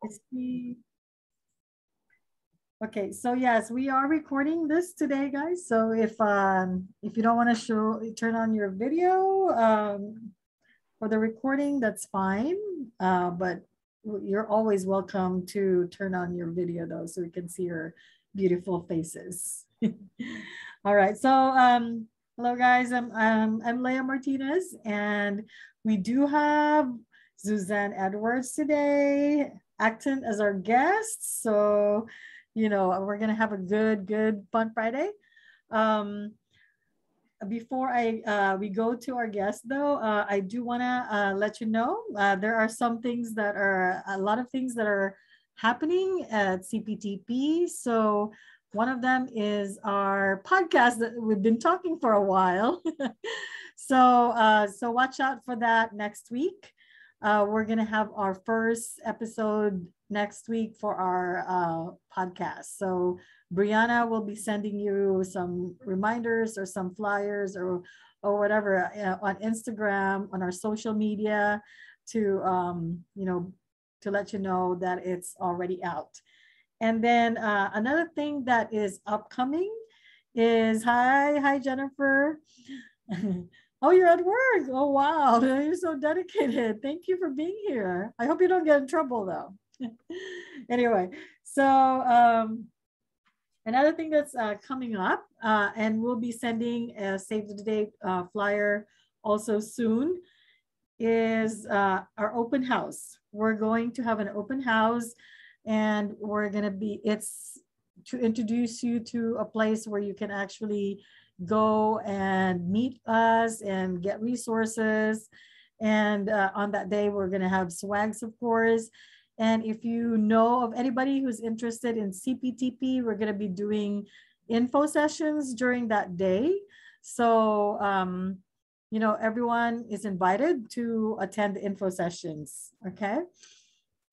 Is he? Okay, so yes, we are recording this today, guys. So if you don't want to turn on your video for the recording, that's fine. But you're always welcome to turn on your video though, so we can see your beautiful faces. All right, so hello guys, I'm Leah Martinez, and we do have Suzanne Edwards today acting as our guest. So we're gonna have a good fun Friday. Before we go to our guest though, I do want to let you know there are a lot of things that are happening at CPTP. So one of them is our podcast that we've been talking for a while. So watch out for that next week. We're going to have our first episode next week for our podcast. So Brianna will be sending you some reminders or some flyers or whatever on Instagram, on our social media to let you know that it's already out. And then another thing that is upcoming is hi Jennifer. Oh, you're at work. Oh, wow. You're so dedicated. Thank you for being here. I hope you don't get in trouble though. Anyway, so another thing that's coming up, and we'll be sending a save the date flyer also soon, is our open house. We're going to have an open house, and it's to introduce you to a place where you can actually go and meet us and get resources. And on that day, we're going to have swags, of course. And if you know of anybody who's interested in CPTP, we're going to be doing info sessions during that day. So, everyone is invited to attend the info sessions. Okay.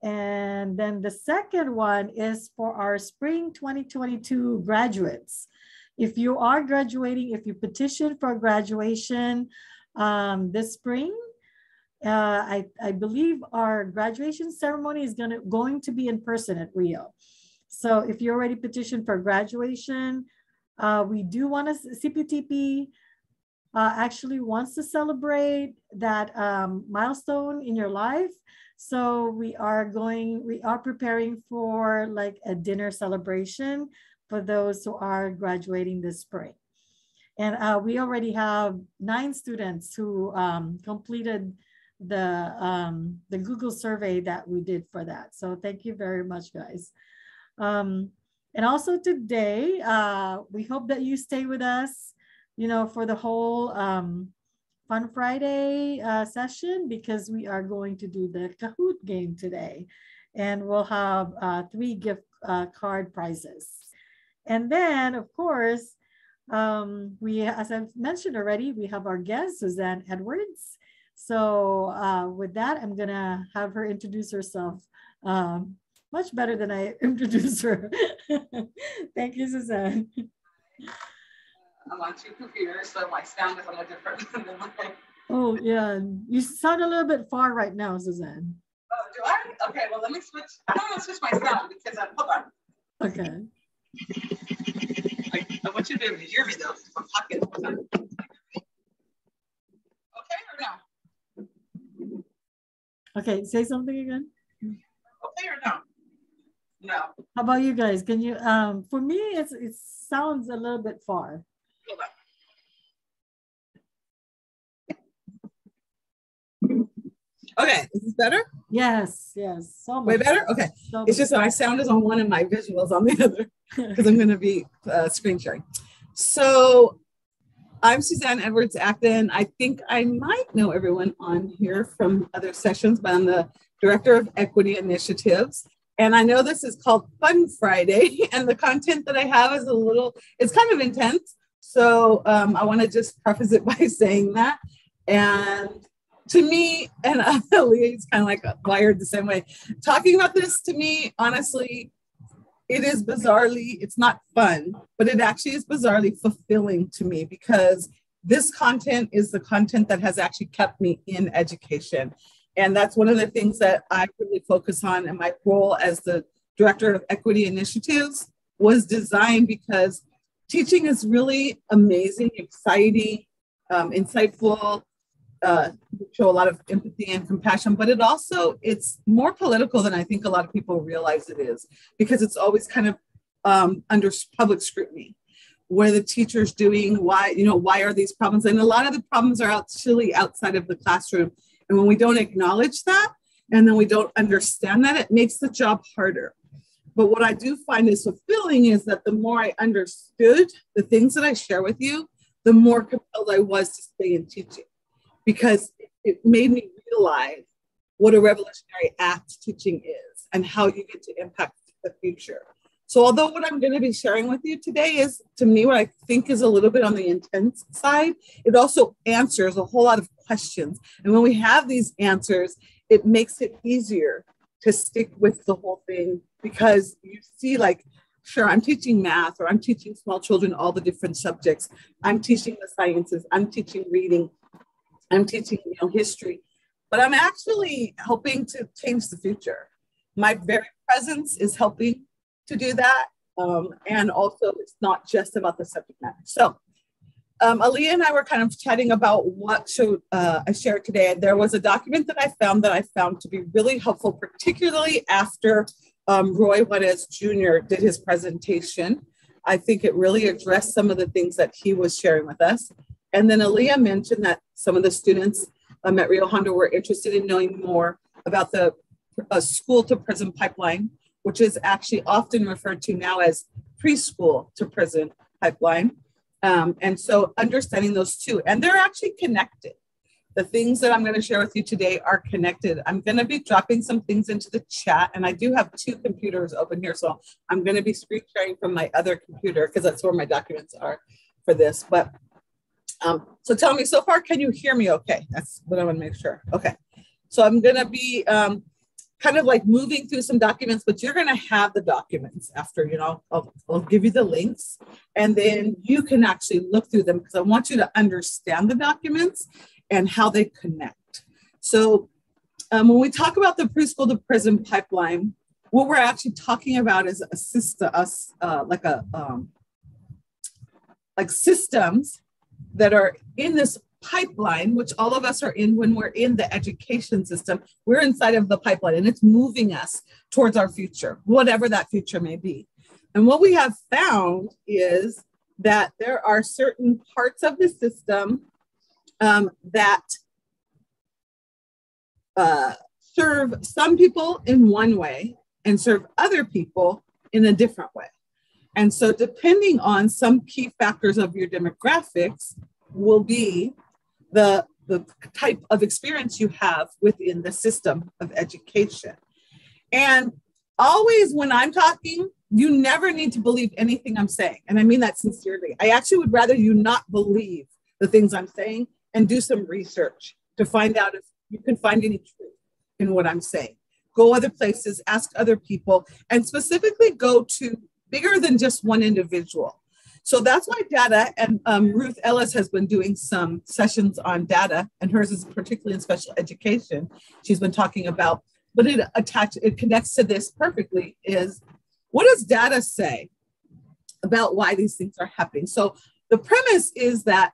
And then the second one is for our spring 2022 graduates. If you are graduating, if you petition for graduation this spring, I believe our graduation ceremony is going to be in person at Rio. So if you already petitioned for graduation, we do want to, CPTP actually wants to celebrate that milestone in your life. So we are preparing for like a dinner celebration for those who are graduating this spring. And we already have 9 students who completed the Google survey that we did for that. So thank you very much, guys. And also today, we hope that you stay with us, for the whole Fun Friday session, because we are going to do the Kahoot game today. And we'll have 3 gift card prizes. And then, of course, as I've mentioned already, we have our guest, Suzanne Edwards. So with that, I'm going to have her introduce herself much better than I introduced her. Thank you, Suzanne. I'm on 2 computers, so my sound is a little different than mine. Oh, yeah. You sound a little bit far right now, Suzanne. Oh, do I? Okay, well, let me switch. I don't want to switch my sound because hold on. Okay. I want you to be able to hear me, though. I'm talking. Okay or no? Okay, say something again. Okay or no? No. How about you guys? Can you, for me, it sounds a little bit far. Hold on. Okay, is this better? Yes. So much way better? Okay. So it's just that my sound is on one and my visuals on the other because I'm going to be screen sharing. So I'm Suzanne Edwards Acton. I think I might know everyone on here from other sessions, but I'm the Director of Equity Initiatives. And I know this is called Fun Friday, and the content that I have is it's kind of intense. So I want to just preface it by saying that. And to me, and Leah's kind of like wired the same way, talking about this to me, honestly, it is bizarrely, it's not fun, but it actually is bizarrely fulfilling to me because this content is the content that has actually kept me in education. And that's one of the things that I really focus on in my role as the Director of Equity Initiatives was designed because teaching is really amazing, exciting, insightful, show a lot of empathy and compassion, but it's more political than I think a lot of people realize it is, because it's always kind of under public scrutiny. What are the teachers doing? Why are these problems? And a lot of the problems are actually outside of the classroom. And when we don't acknowledge that, and then we don't understand that, it makes the job harder. But what I do find is fulfilling is that the more I understood the things that I share with you, the more compelled I was to stay in teaching, because it made me realize what a revolutionary act teaching is and how you get to impact the future. So although what I'm going to be sharing with you today is, to me, what I think is a little bit on the intense side, it also answers a whole lot of questions. And when we have these answers, it makes it easier to stick with the whole thing, because you see, like, sure, I'm teaching math, or I'm teaching small children all the different subjects. I'm teaching the sciences. I'm teaching reading. I'm teaching, history. But I'm actually helping to change the future. My very presence is helping to do that. And also, it's not just about the subject matter. So Aaliyah and I were kind of chatting about what I shared today. There was a document that I found to be really helpful, particularly after Roy Juarez Jr. did his presentation. I think it really addressed some of the things that he was sharing with us. And then Aaliyah mentioned that some of the students at Rio Hondo were interested in knowing more about the Preschool-to-Prison Pipeline, which is actually often referred to now as Preschool-to-Prison Pipeline. And so understanding those two, and they're actually connected. The things that I'm going to share with you today are connected. I'm going to be dropping some things into the chat, and I do have two computers open here. So I'm going to be screen sharing from my other computer, because that's where my documents are for this. But so tell me, so far, can you hear me okay? That's what I want to make sure. Okay. So I'm going to be kind of like moving through some documents, but you're going to have the documents after, I'll give you the links, and then you can actually look through them, because I want you to understand the documents and how they connect. So when we talk about the Preschool-to-Prison Pipeline, what we're actually talking about is a system, like systems that are in this pipeline, which all of us are in when we're in the education system. We're inside of the pipeline, and it's moving us towards our future, whatever that future may be. And what we have found is that there are certain parts of the system that serve some people in one way and serve other people in a different way. And so depending on some key factors of your demographics will be the type of experience you have within the system of education. And always when I'm talking, you never need to believe anything I'm saying. And I mean that sincerely. I actually would rather you not believe the things I'm saying and do some research to find out if you can find any truth in what I'm saying. Go other places, ask other people, and specifically go to bigger than just one individual. So that's why data, and Ruth Ellis has been doing some sessions on data, and hers is particularly in special education. She's been talking about, but it connects to this perfectly, is what does data say about why these things are happening? So the premise is that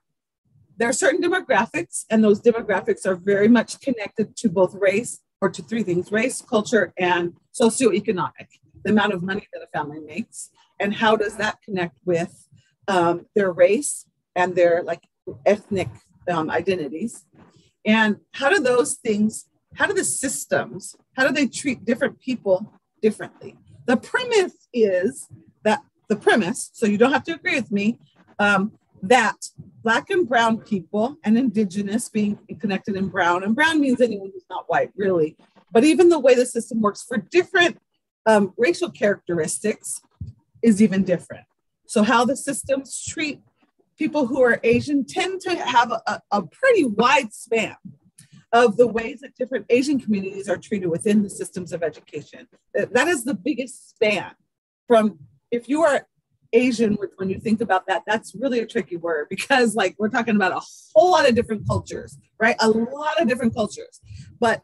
there are certain demographics, and those demographics are very much connected to both race, or to three things: race, culture, and socioeconomic, the amount of money that a family makes. And how does that connect with their race and their ethnic identities? And how do the systems, how do they treat different people differently? The premise is that so you don't have to agree with me, that Black and brown people and Indigenous, being connected in brown, and brown means anyone who's not white, really, but even the way the system works for different racial characteristics is even different. So how the systems treat people who are Asian tend to have a pretty wide span of the ways that different Asian communities are treated within the systems of education. That is the biggest span. From, if you are Asian, when you think about that, that's really a tricky word, because we're talking about a whole lot of different cultures, right? A lot of different cultures. But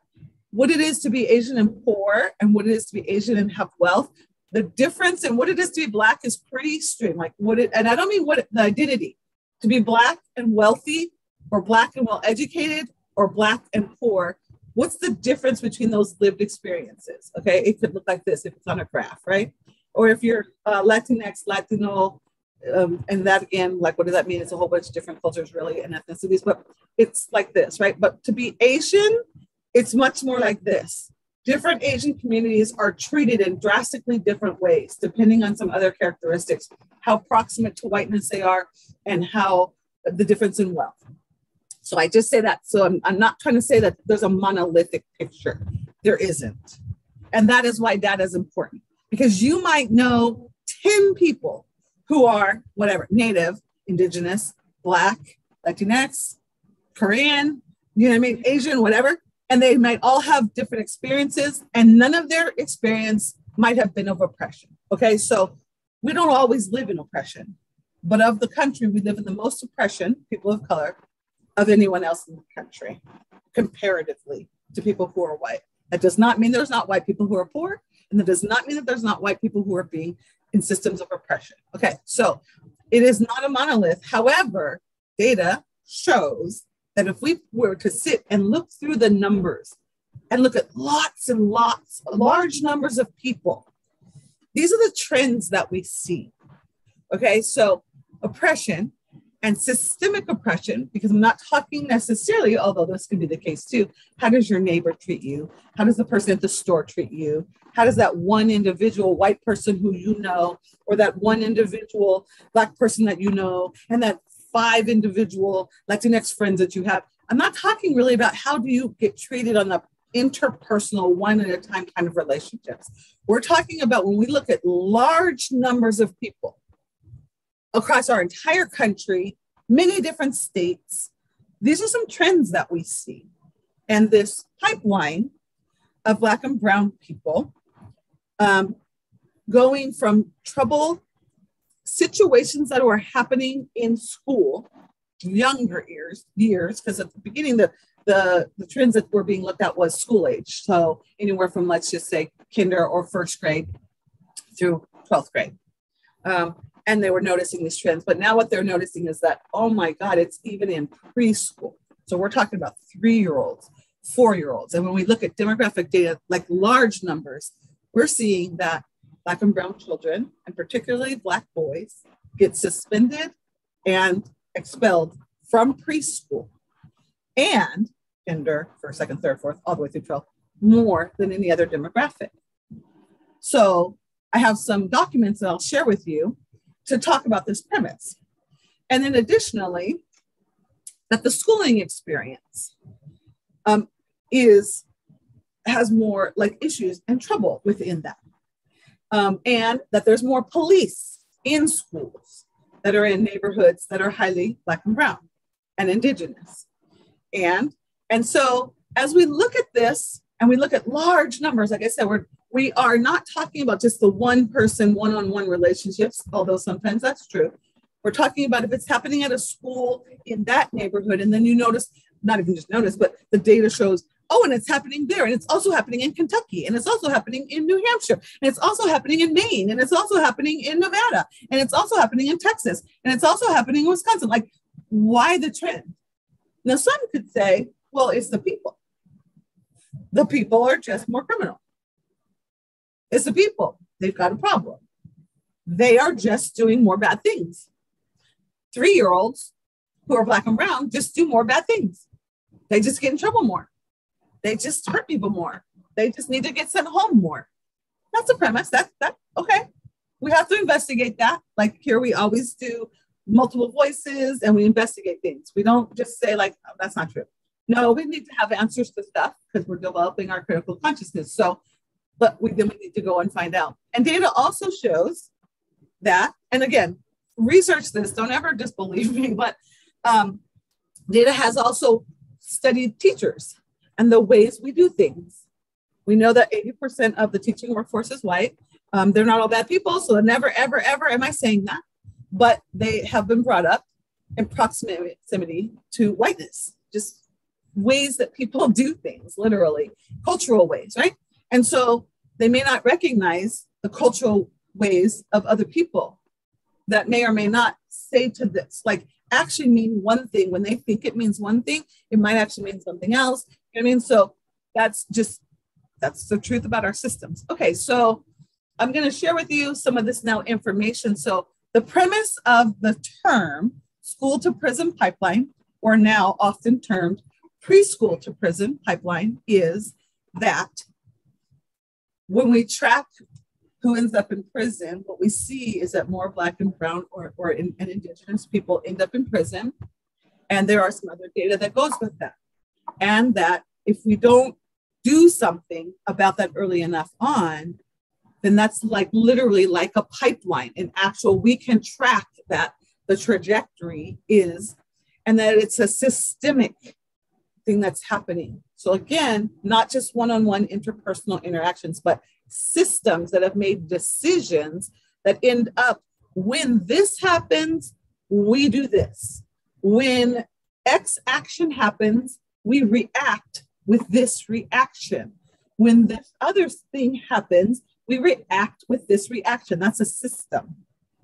what it is to be Asian and poor and what it is to be Asian and have wealth, the difference in what it is to be Black is pretty extreme. Like and I don't mean the identity, to be Black and wealthy or Black and well-educated or Black and poor. What's the difference between those lived experiences? Okay, it could look like this if it's on a graph, right? Or if you're Latinx, Latino, and that again, like, what does that mean? It's a whole bunch of different cultures, really, and ethnicities, but it's like this, right? But to be Asian, it's much more like this. Different Asian communities are treated in drastically different ways, depending on some other characteristics, how proximate to whiteness they are, and how the difference in wealth. So I just say that. So I'm not trying to say that there's a monolithic picture. There isn't. And that is why data is important, because you might know 10 people who are whatever, Native, Indigenous, Black, Latinx, Korean, you know what I mean, Asian, whatever. And they might all have different experiences, and none of their experience might have been of oppression. Okay, so we don't always live in oppression, but of the country, we live in the most oppression, people of color, of anyone else in the country, comparatively to people who are white. That does not mean there's not white people who are poor, and that does not mean that there's not white people who are being in systems of oppression. Okay, so it is not a monolith. However, data shows that if we were to sit and look through the numbers and look at lots and lots, large numbers of people, these are the trends that we see. Okay, so oppression and systemic oppression, because I'm not talking necessarily, although this can be the case too, how does your neighbor treat you? How does the person at the store treat you? How does that one individual white person who you know, or that one individual Black person that you know, and that 5 individual Latinx friends that you have? I'm not talking really about how do you get treated on the interpersonal, one at a time kind of relationships. We're talking about when we look at large numbers of people across our entire country, many different states. These are some trends that we see. And this pipeline of Black and brown people going from trouble situations that were happening in school, younger years, because at the beginning, the trends that were being looked at was school age. So anywhere from, let's just say, kinder or first grade through 12th grade. And they were noticing these trends. But now what they're noticing is that, oh my God, it's even in preschool. So we're talking about 3-year-olds, 4-year-olds. And when we look at demographic data, like large numbers, we're seeing that Black and brown children, and particularly Black boys, get suspended and expelled from preschool and kinder, first, second, third, fourth, all the way through 12, more than any other demographic. So I have some documents that I'll share with you to talk about this premise. And then additionally, that the schooling experience has more like issues and trouble within that. And that there's more police in schools that are in neighborhoods that are highly Black and brown and Indigenous. And so as we look at this and we look at large numbers, like I said, we are not talking about just the one person, one-on-one relationships, although sometimes that's true. We're talking about if it's happening at a school in that neighborhood, and then you notice, not even just notice, but the data shows, oh, and it's happening there, and it's also happening in Kentucky, and it's also happening in New Hampshire, and it's also happening in Maine, and it's also happening in Nevada, and it's also happening in Texas, and it's also happening in Wisconsin. Like, why the trend? Now, some could say, well, it's the people. The people are just more criminal. It's the people. They've got a problem. They are just doing more bad things. 3-year-olds who are Black and brown just do more bad things. They just get in trouble more. They just hurt people more. They just need to get sent home more. That's a premise. That okay. We have to investigate that. Like here we always do multiple voices and we investigate things. We don't just say like, oh, that's not true. No, we need to have answers to stuff because we're developing our critical consciousness. So, but we need to go and find out. And data also shows that, and again, research this, don't ever disbelieve me, but data has also studied teachers and the ways we do things. We know that 80% of the teaching workforce is white. They're not all bad people, so never, ever, ever am I saying that, but they have been brought up in proximity to whiteness. Just ways that people do things, literally, cultural ways, right? And so they may not recognize the cultural ways of other people that may or may not say to this, like actually mean one thing. When they think it means one thing, it might actually mean something else. You know what I mean? So that's the truth about our systems. Okay, so I'm going to share with you some of this now information. So the premise of the term school to prison pipeline, or now often termed preschool to prison pipeline, is that when we track who ends up in prison, what we see is that more Black and brown and Indigenous people end up in prison. And there are some other data that goes with that. And that if we don't do something about that early enough on, then that's like literally like a pipeline. In actual, we can track that the trajectory is, and that it's a systemic thing that's happening. So again, not just one-on-one interpersonal interactions, but systems that have made decisions that end up, when this happens, we do this. When X action happens, we react with this reaction. When this other thing happens, we react with this reaction. That's a system.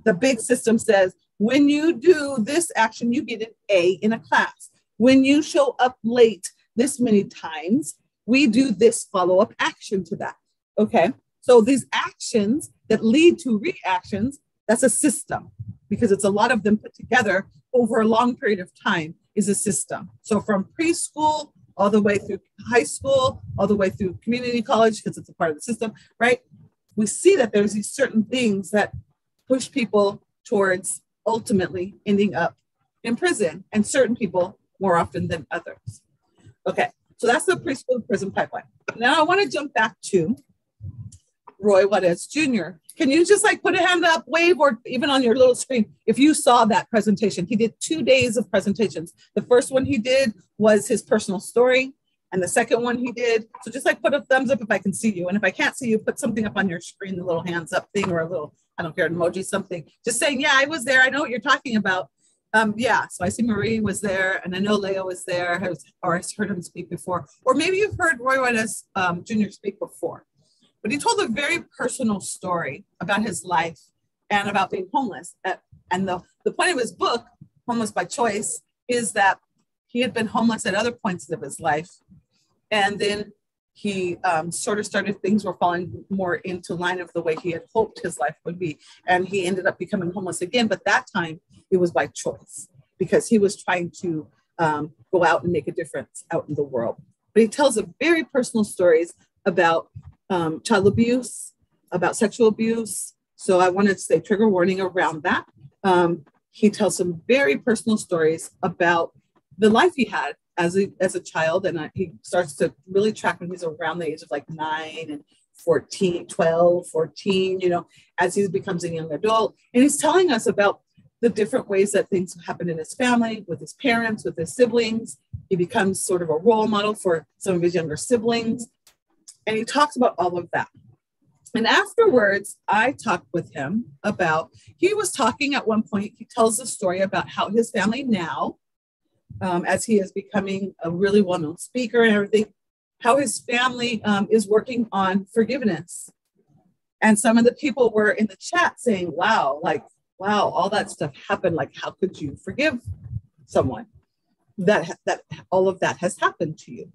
The big system says, when you do this action, you get an A in a class. When you show up late this many times, we do this follow-up action to that. Okay, so these actions that lead to reactions, that's a system, because it's a lot of them put together over a long period of time is a system. So from preschool all the way through high school, all the way through community college, because it's a part of the system, right? We see that there's these certain things that push people towards ultimately ending up in prison, and certain people more often than others. Okay, so that's the preschool to prison pipeline. Now I want to jump back to Roy Juarez Jr. Can you just like put a hand up, wave, or even on your little screen if you saw that presentation? He did 2 days of presentations. The first one he did was his personal story, and the second one he did, so just like put a thumbs up if I can see you, and if I can't see you, put something up on your screen, the little hands up thing, or a little, I don't care, an emoji, something, just saying, yeah, I was there, I know what you're talking about. Yeah, so I see Marie was there, and I know Leo was there, or I've heard him speak before, or maybe you've heard Roy Juarez Jr. speak before. But he told a very personal story about his life and about being homeless. And the point of his book, Homeless by Choice, is that he had been homeless at other points of his life. And then he sort of started, things were falling more into line of the way he had hoped his life would be. And he ended up becoming homeless again. But that time it was by choice, because he was trying to go out and make a difference out in the world. But he tells a very personal stories about child abuse, about sexual abuse. So I wanted to say trigger warning around that. He tells some very personal stories about the life he had as a child. And he starts to really track when he's around the age of like 9 and 14, 12, 14, you know, as he becomes a young adult. And he's telling us about the different ways that things happen in his family, with his parents, with his siblings. He becomes sort of a role model for some of his younger siblings. And he talks about all of that. And afterwards, I talked with him about, he was talking at one point, he tells a story about how his family now, as he is becoming a really well-known speaker and everything, how his family is working on forgiveness. And some of the people were in the chat saying, wow, all that stuff happened. Like, how could you forgive someone? That all of that has happened to you.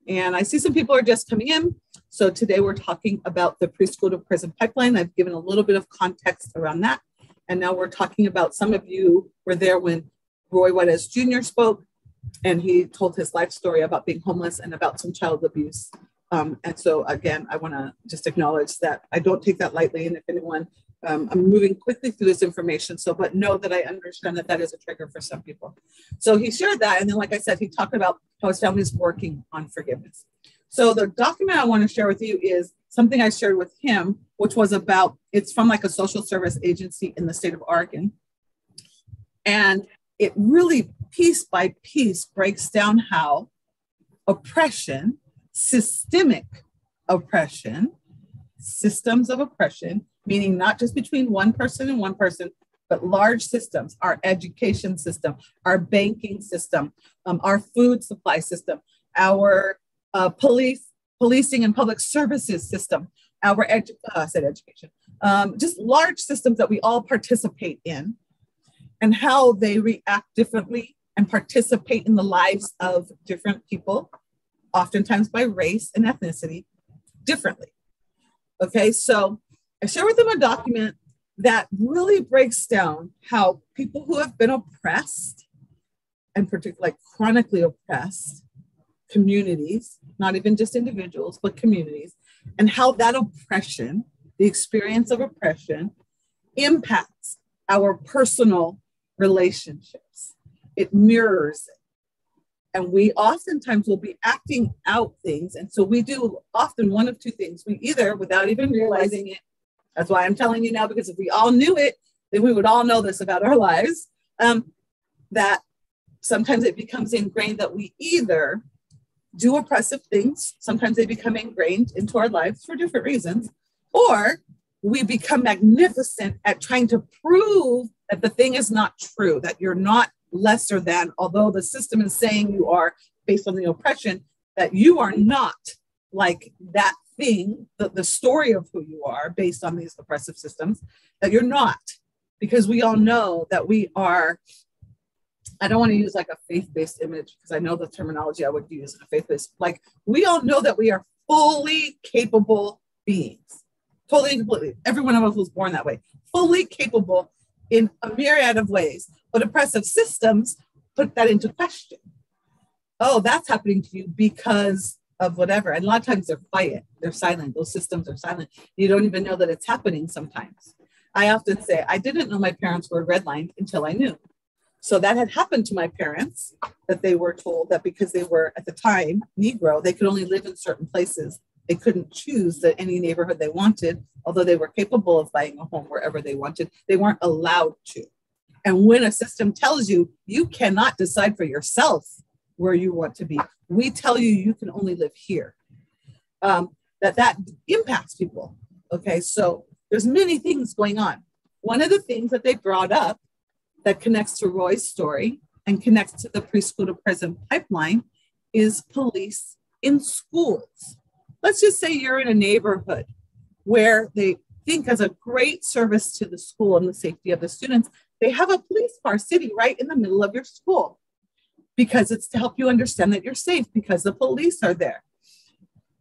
And I see some people are just coming in. So today we're talking about the preschool to prison pipeline. I've given a little bit of context around that. And now we're talking about, some of you were there when Roy Juarez Jr. spoke, and he told his life story about being homeless and about some child abuse. And so again, I want to just acknowledge that I don't take that lightly. And if anyone, I'm moving quickly through this information, but know that I understand that is a trigger for some people. So he shared that. And then, like I said, he talked about how his family is working on forgiveness. So the document I want to share with you is something I shared with him, which was about, it's from like a social service agency in the state of Oregon. And it really piece by piece breaks down how oppression, systemic oppression, systems of oppression, meaning not just between one person and one person, but large systems, our education system, our banking system, our food supply system, our policing and public services system, our education, just large systems that we all participate in, and how they react differently and participate in the lives of different people, oftentimes by race and ethnicity, differently. Okay, so I share with them a document that really breaks down how people who have been oppressed, and particularly like chronically oppressed communities, not even just individuals, but communities, and how that oppression, the experience of oppression, impacts our personal relationships. It mirrors it. And we oftentimes will be acting out things. And so we do often one of two things. We either, without even realizing it, that's why I'm telling you now, because if we all knew it, then we would all know this about our lives, that sometimes it becomes ingrained that we either do oppressive things, sometimes they become ingrained into our lives for different reasons, or we become magnificent at trying to prove that the thing is not true, that you're not lesser than, although the system is saying you are based on the oppression, that you are not like that thing, the story of who you are based on these oppressive systems, that you're not, because we all know that we are, I don't want to use like a faith-based image because I know the terminology I would use in a faith-based, like we all know that we are fully capable beings, totally and completely. Every one of us was born that way, fully capable in a myriad of ways, but oppressive systems put that into question. Oh, that's happening to you because of whatever. And a lot of times they're quiet, they're silent. Those systems are silent. You don't even know that it's happening sometimes. I often say, I didn't know my parents were redlined until I knew. So that had happened to my parents, that they were told that because they were at the time Negro, they could only live in certain places. They couldn't choose any neighborhood they wanted, although they were capable of buying a home wherever they wanted. They weren't allowed to. And when a system tells you, you cannot decide for yourself where you want to be, we tell you, you can only live here, that impacts people. Okay, so there's many things going on. One of the things that they brought up that connects to Roy's story and connects to the Preschool-to-Prison Pipeline is police in schools. Let's just say you're in a neighborhood where they think as a great service to the school and the safety of the students, they have a police car sitting right in the middle of your school because it's to help you understand that you're safe because the police are there.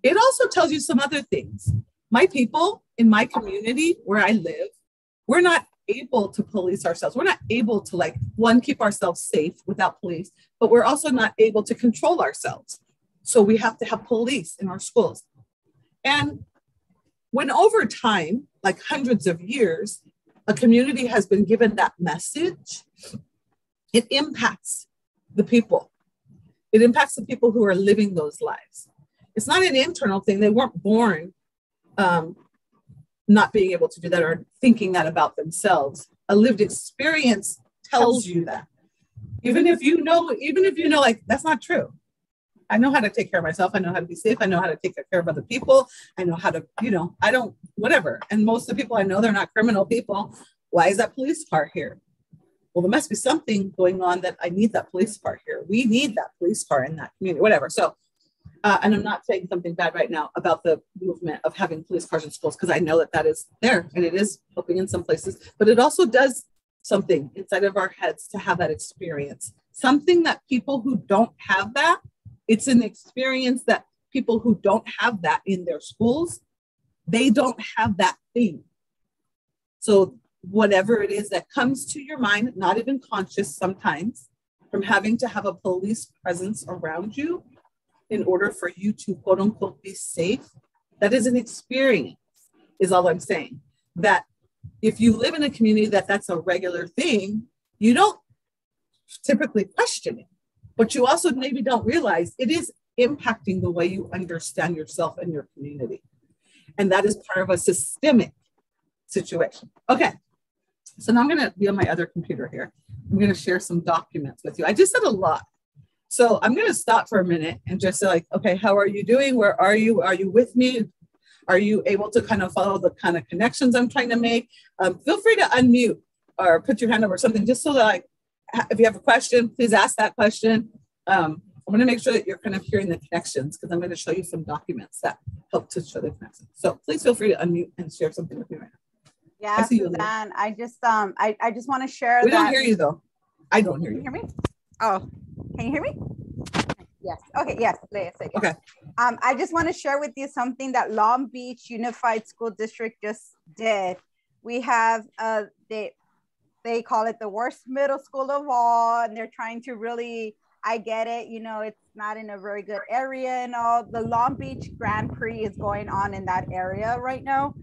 It also tells you some other things. My people in my community where I live, we're not able to police ourselves. We're not able to keep ourselves safe without police, but we're also not able to control ourselves. So we have to have police in our schools. And when over time, like hundreds of years, a community has been given that message, it impacts the people. It impacts the people who are living those lives. It's not an internal thing. They weren't born not being able to do that or thinking that about themselves. A lived experience tells you that. Even if you know, like, that's not true. I know how to take care of myself. I know how to be safe. I know how to take care of other people. I know how to, I don't, whatever. And most of the people I know, they're not criminal people. Why is that police car here? Well, there must be something going on that I need that police car here. We need that police car in that community, whatever. So, and I'm not saying something bad right now about the movement of having police cars in schools, because I know that that is there and it is helping in some places, but it also does something inside of our heads to have that experience. Something that people who don't have that, it's an experience that people who don't have that in their schools, they don't have that thing. So whatever it is that comes to your mind, not even conscious sometimes, from having to have a police presence around you in order for you to quote unquote be safe, that is an experience, is all I'm saying. That if you live in a community that's a regular thing, you don't typically question it, but you also maybe don't realize it is impacting the way you understand yourself and your community. And that is part of a systemic situation. Okay, so now I'm gonna be on my other computer here. I'm gonna share some documents with you. I just said a lot. So I'm gonna stop for a minute and just say like, okay, how are you doing? Where are you? Are you with me? Are you able to kind of follow the kind of connections I'm trying to make? Feel free to unmute or put your hand over something just so that if you have a question, please ask that question. I'm going to make sure that you're kind of hearing the connections because I'm going to show you some documents that help to show the connections. So please feel free to unmute and share something with me right now. Yeah, Suzanne, I just want to share we that. We don't hear you though. I don't hear you. Can you hear me? Oh, can you hear me? Yes. Okay. Yes. Okay. I just want to share with you something that Long Beach Unified School District just did. We have they call it the worst middle school of all, and they're trying to really, I get it, you know, it's not in a very good area and all. The Long Beach Grand Prix is going on in that area right now.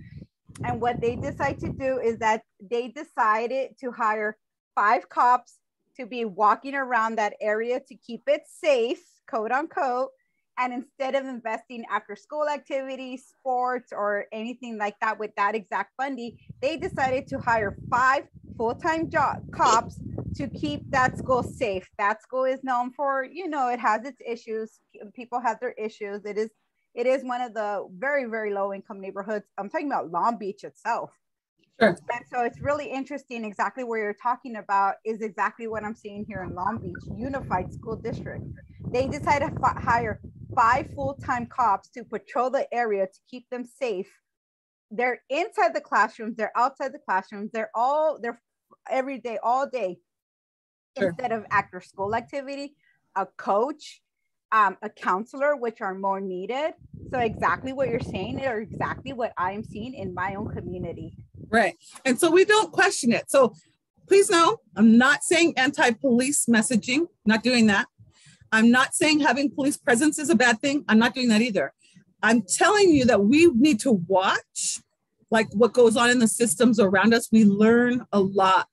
And what they decide to do is that they decided to hire 5 cops to be walking around that area to keep it safe, quote unquote. And instead of investing after school activities, sports, or anything like that with that exact funding, they decided to hire 5 full-time cops to keep that school safe. That school is known for, you know, it has its issues. People have their issues. It is one of the very, very low income neighborhoods. I'm talking about Long Beach itself. Sure. And so it's really interesting. Exactly where you're talking about is exactly what I'm seeing here in Long Beach Unified School District. They decided to hire 5 full-time cops to patrol the area to keep them safe. They're inside the classrooms. They're outside the classrooms. They're every day, all day. Sure. Instead of after school activity, a coach, a counselor, which are more needed. So exactly what you're saying are exactly what I'm seeing in my own community. Right. And so we don't question it. So please know, I'm not saying anti-police messaging, not doing that. I'm not saying having police presence is a bad thing. I'm not doing that either. I'm telling you that we need to watch like what goes on in the systems around us. We learn a lot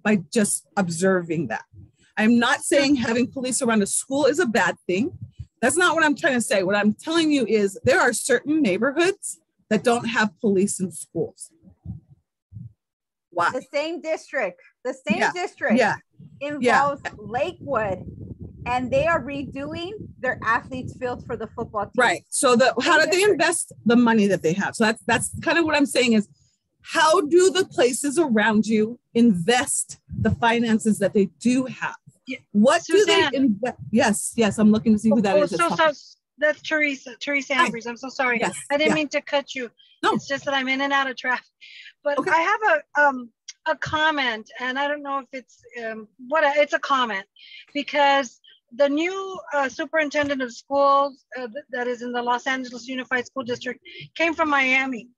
by just observing that. I'm not saying having police around a school is a bad thing. That's not what I'm trying to say. What I'm telling you is there are certain neighborhoods that don't have police in schools. Why? The same district involves Lakewood, and they are redoing their athletes field for the football team. Right. So how do they invest the money that they have? So that's kind of what I'm saying is, how do the places around you invest the finances that they do have? What Suzanne, do they invest? Yes, I'm looking to see who that is. That's Teresa Edwards. I'm so sorry. Yes, I didn't mean to cut you. No. It's just that I'm in and out of traffic. But okay. I have a comment, and I don't know if it's it's a comment, because the new superintendent of schools that is in the Los Angeles Unified School District came from Miami.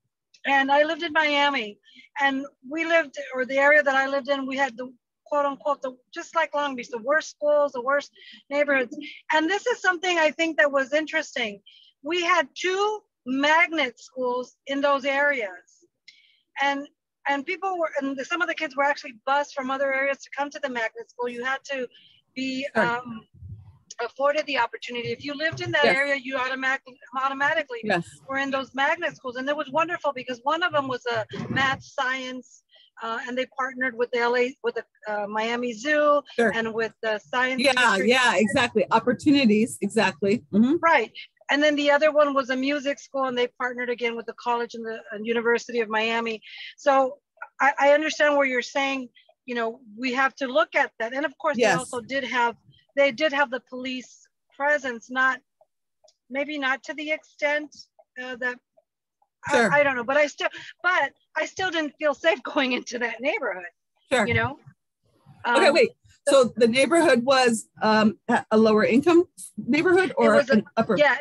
And I lived in Miami, and the area that I lived in, we had the quote unquote, just like Long Beach, the worst schools, the worst neighborhoods. And this is something I think that was interesting. We had 2 magnet schools in those areas. And people were, and some of the kids were actually bused from other areas to come to the magnet school. You had to be afforded the opportunity. If you lived in that area, you automatically were in those magnet schools. And it was wonderful because one of them was a math science, and they partnered with the Miami Zoo and with the science. Yeah, exactly. Opportunities, exactly. Mm-hmm. Right. And then the other one was a music school, and they partnered again with the college and the University of Miami. So I understand where you're saying, you know, we have to look at that. And of course, they also did have the police presence, maybe not to the extent that I don't know, but I still didn't feel safe going into that neighborhood. Sure. You know. Okay, wait. So the neighborhood was a lower income neighborhood, or an upper? Yeah,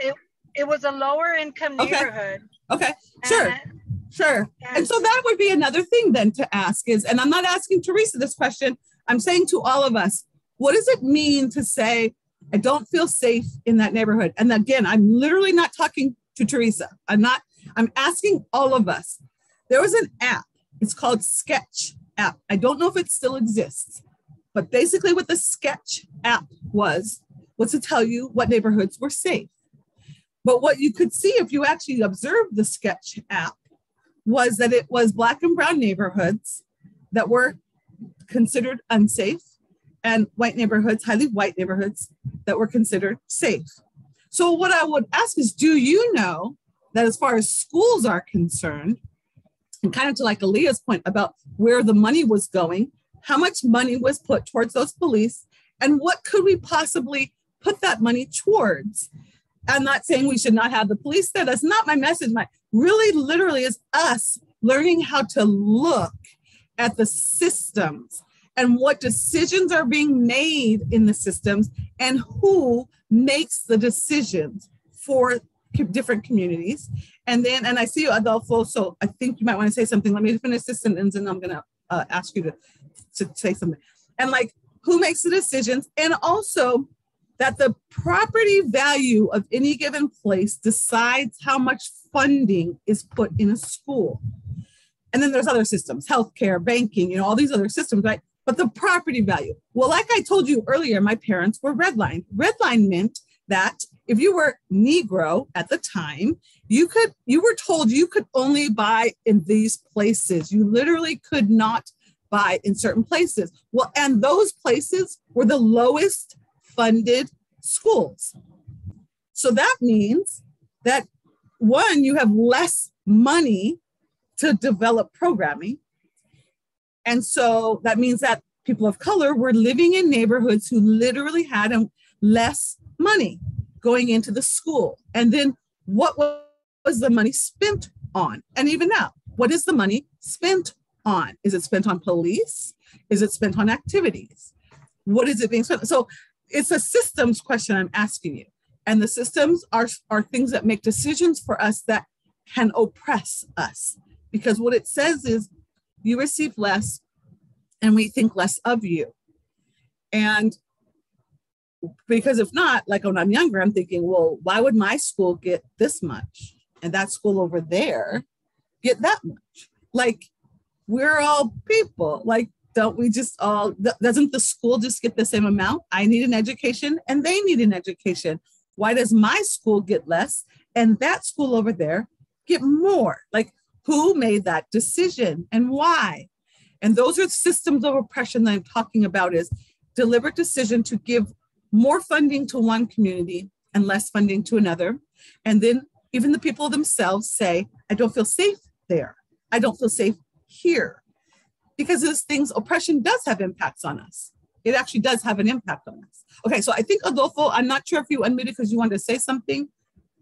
it was a lower income neighborhood. Okay. Sure. And so that would be another thing then to ask is, and I'm not asking Teresa this question, I'm saying to all of us, what does it mean to say, I don't feel safe in that neighborhood? And again, I'm literally not talking to Teresa. I'm asking all of us. There was an app, it's called Sketch app. I don't know if it still exists, but basically what the Sketch app was to tell you what neighborhoods were safe. But what you could see if you actually observed the Sketch app was that it was Black and brown neighborhoods that were considered unsafe, and white neighborhoods, highly white neighborhoods, that were considered safe. So what I would ask is, do you know that as far as schools are concerned, and kind of to like Aaliyah's point about where the money was going, how much money was put towards those police, and what could we possibly put that money towards. I'm not saying we should not have the police there. That's not my message. My really literally is us learning how to look at the systems and what decisions are being made in the systems and who makes the decisions for different communities. And I see you, Adolfo, so I think you might want to say something. Let me finish this sentence and I'm going to ask you to say something. And like, who makes the decisions? And also that the property value of any given place decides how much funding is put in a school. And then there's other systems, healthcare, banking, all these other systems, right? But the property value. Well, like I told you earlier, my parents were redlined. Redline meant that if you were Negro at the time, you were told you could only buy in these places. You literally could not buy in certain places. Well, and those places were the lowest funded schools. So that means that one, you have less money to develop programming. And so that means that people of color were living in neighborhoods who literally had less money going into the school. And then what was the money spent on? And even now, what is the money spent on? Is it spent on police? Is it spent on activities? What is it being spent on? So it's a systems question I'm asking you. And the systems are things that make decisions for us that can oppress us. Because what it says is you receive less and we think less of you. And because if not, like when I'm younger, I'm thinking, well, why would my school get this much? And that school over there get that much? Like, we're all people. Like, don't we just all, doesn't the school just get the same amount? I need an education and they need an education. Why does my school get less and that school over there get more? Like, who made that decision and why? And those are systems of oppression that I'm talking about, is deliberate decision to give more funding to one community and less funding to another. And then even the people themselves say, I don't feel safe there. I don't feel safe here. Because those things, oppression does have impacts on us. It actually does have an impact on us. Okay, so I think Adolfo, I'm not sure if you unmuted because you wanted to say something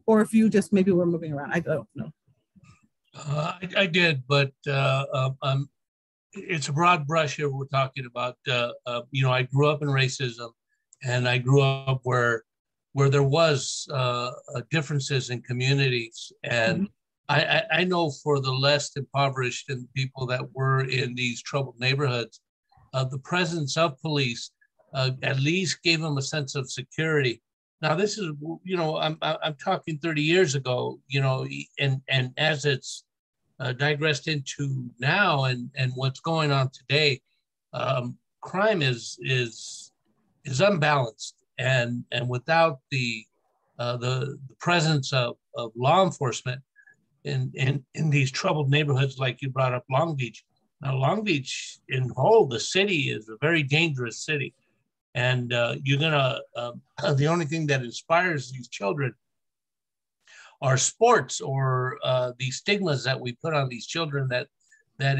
or if you just maybe were moving around. I don't know. I did, but it's a broad brush here we're talking about. I grew up in racism, and I grew up where there was differences in communities. And I know for the less impoverished and people that were in these troubled neighborhoods, the presence of police at least gave them a sense of security. Now, this is, I'm talking 30 years ago, and as it's digressed into now and what's going on today, crime is unbalanced, and without the presence of law enforcement in these troubled neighborhoods, like you brought up Long Beach. Now, Long Beach in whole, the city is a very dangerous city. And the only thing that inspires these children are sports, or the stigmas that we put on these children that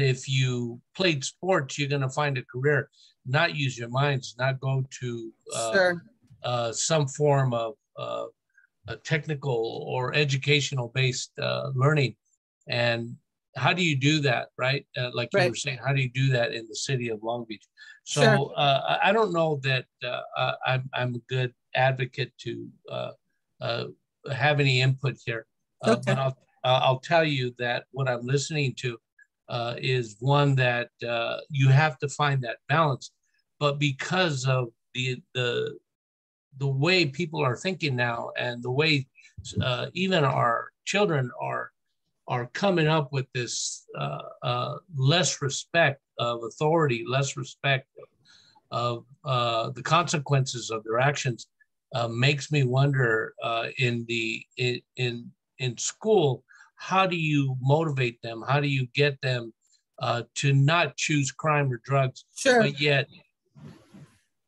if you played sports, you're gonna find a career, not use your minds, not go to some form of a technical or educational based learning. And how do you do that, right? Like you were saying, how do you do that in the city of Long Beach? So I don't know that I'm a good advocate to have any input here, but I'll tell you that what I'm listening to is one that you have to find that balance. But because of the way people are thinking now, and the way even our children are coming up with this less respect of authority, less respect of the consequences of their actions, makes me wonder in school, how do you motivate them? How do you get them to not choose crime or drugs, but yet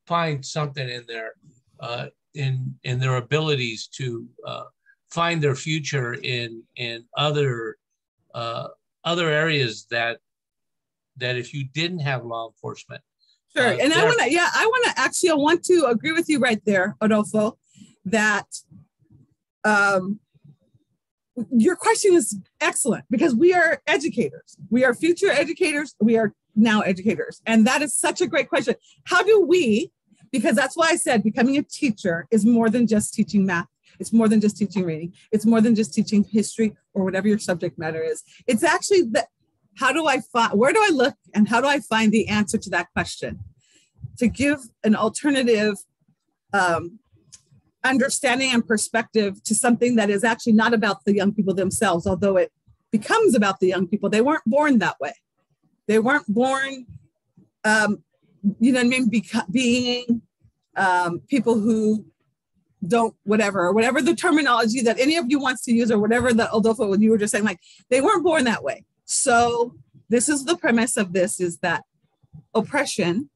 find something in their abilities to find their future in other areas that if you didn't have law enforcement. And I want to agree with you right there, Adolfo. that your question is excellent, because we are educators. We are future educators. We are now educators. And that is such a great question. How do we, because that's why I said becoming a teacher is more than just teaching math. It's more than just teaching reading. It's more than just teaching history or whatever your subject matter is. It's actually that, how do I find, where do I look and how do I find the answer to that question? To give an alternative understanding and perspective to something that is actually not about the young people themselves, although it becomes about the young people. They weren't born that way. They weren't born, you know what I mean, being people who don't, whatever the terminology that any of you wants to use, or whatever the Adolfo, when you were just saying, like, they weren't born that way. So this is the premise of this, is that oppression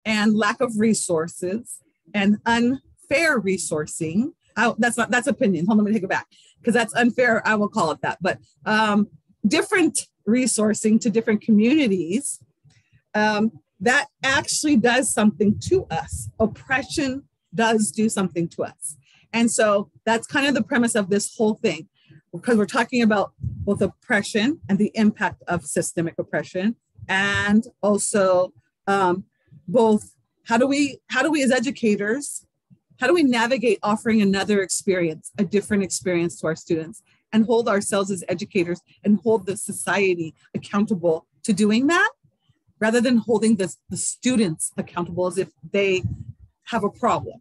and lack of resources and unfair resourcing, that's opinion. Hold on, let me take it back, because that's unfair. I will call it that. But different resourcing to different communities, that actually does something to us. Oppression does do something to us. And so that's kind of the premise of this whole thing, because we're talking about both oppression and the impact of systemic oppression, and also both how do we as educators, how do we navigate offering another experience, a different experience to our students, and hold ourselves as educators and hold the society accountable to doing that, rather than holding the students accountable as if they have a problem.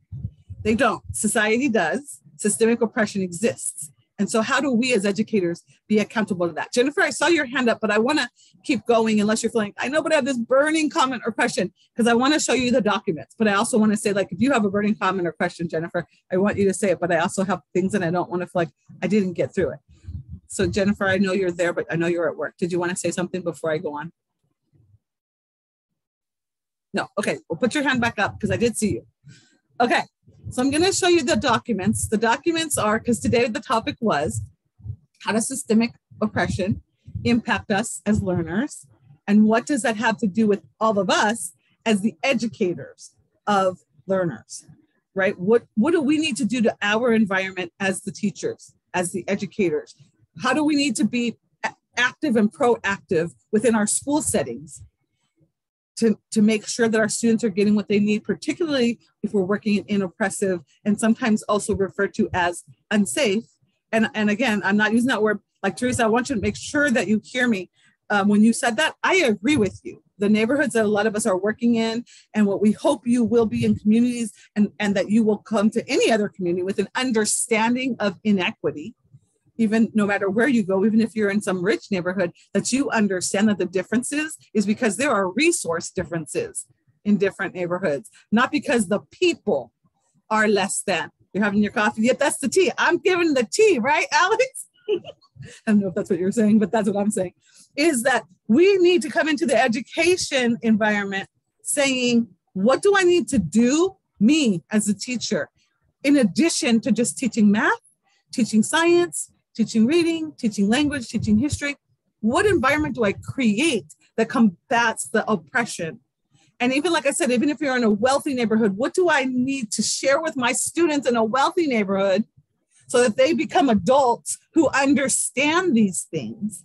They don't. Society does. Systemic oppression exists. And so how do we as educators be accountable to that? Jennifer, I saw your hand up, but I want to keep going unless you're feeling, I know, but I have this burning comment or question, because I want to show you the documents. But I also want to say, like, if you have a burning comment or question, Jennifer, I want you to say it, but I also have things and I don't want to feel like I didn't get through it. So Jennifer, I know you're there, but I know you're at work. Did you want to say something before I go on? No. Okay. Well, put your hand back up, because I did see you. Okay. So I'm going to show you the documents. The documents are, because today the topic was, how does systemic oppression impact us as learners? And what does that have to do with all of us as the educators of learners, right? What do we need to do to our environment as the teachers, as the educators? How do we need to be active and proactive within our school settings to make sure that our students are getting what they need, particularly if we're working in oppressive and sometimes also referred to as unsafe. And again, I'm not using that word like Teresa. I want you to make sure that you hear me. When you said that, I agree with you. The neighborhoods that a lot of us are working in, and what we hope you will be in communities, and that you will come to any other community with an understanding of inequity, even no matter where you go, even if you're in some rich neighborhood, that you understand that the differences is because there are resource differences in different neighborhoods, not because the people are less than. You're having your coffee, yet that's the tea. I'm giving the tea, right, Alex? I don't know if that's what you're saying, but that's what I'm saying, is that we need to come into the education environment saying, what do I need to do, me as a teacher, in addition to just teaching math, teaching science, teaching reading, teaching language, teaching history? What environment do I create that combats the oppression? And even like I said, even if you're in a wealthy neighborhood, what do I need to share with my students in a wealthy neighborhood so that they become adults who understand these things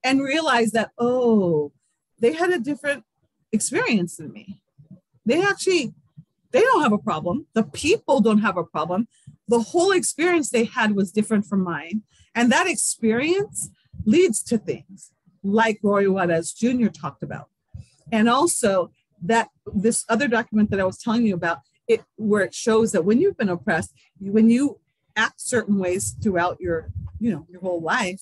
and realize that, oh, they had a different experience than me. They don't have a problem. The people don't have a problem. The whole experience they had was different from mine. And that experience leads to things like Roy Juarez Jr. talked about. And also that this other document that I was telling you about, where it shows that when you've been oppressed, when you act certain ways throughout your whole life,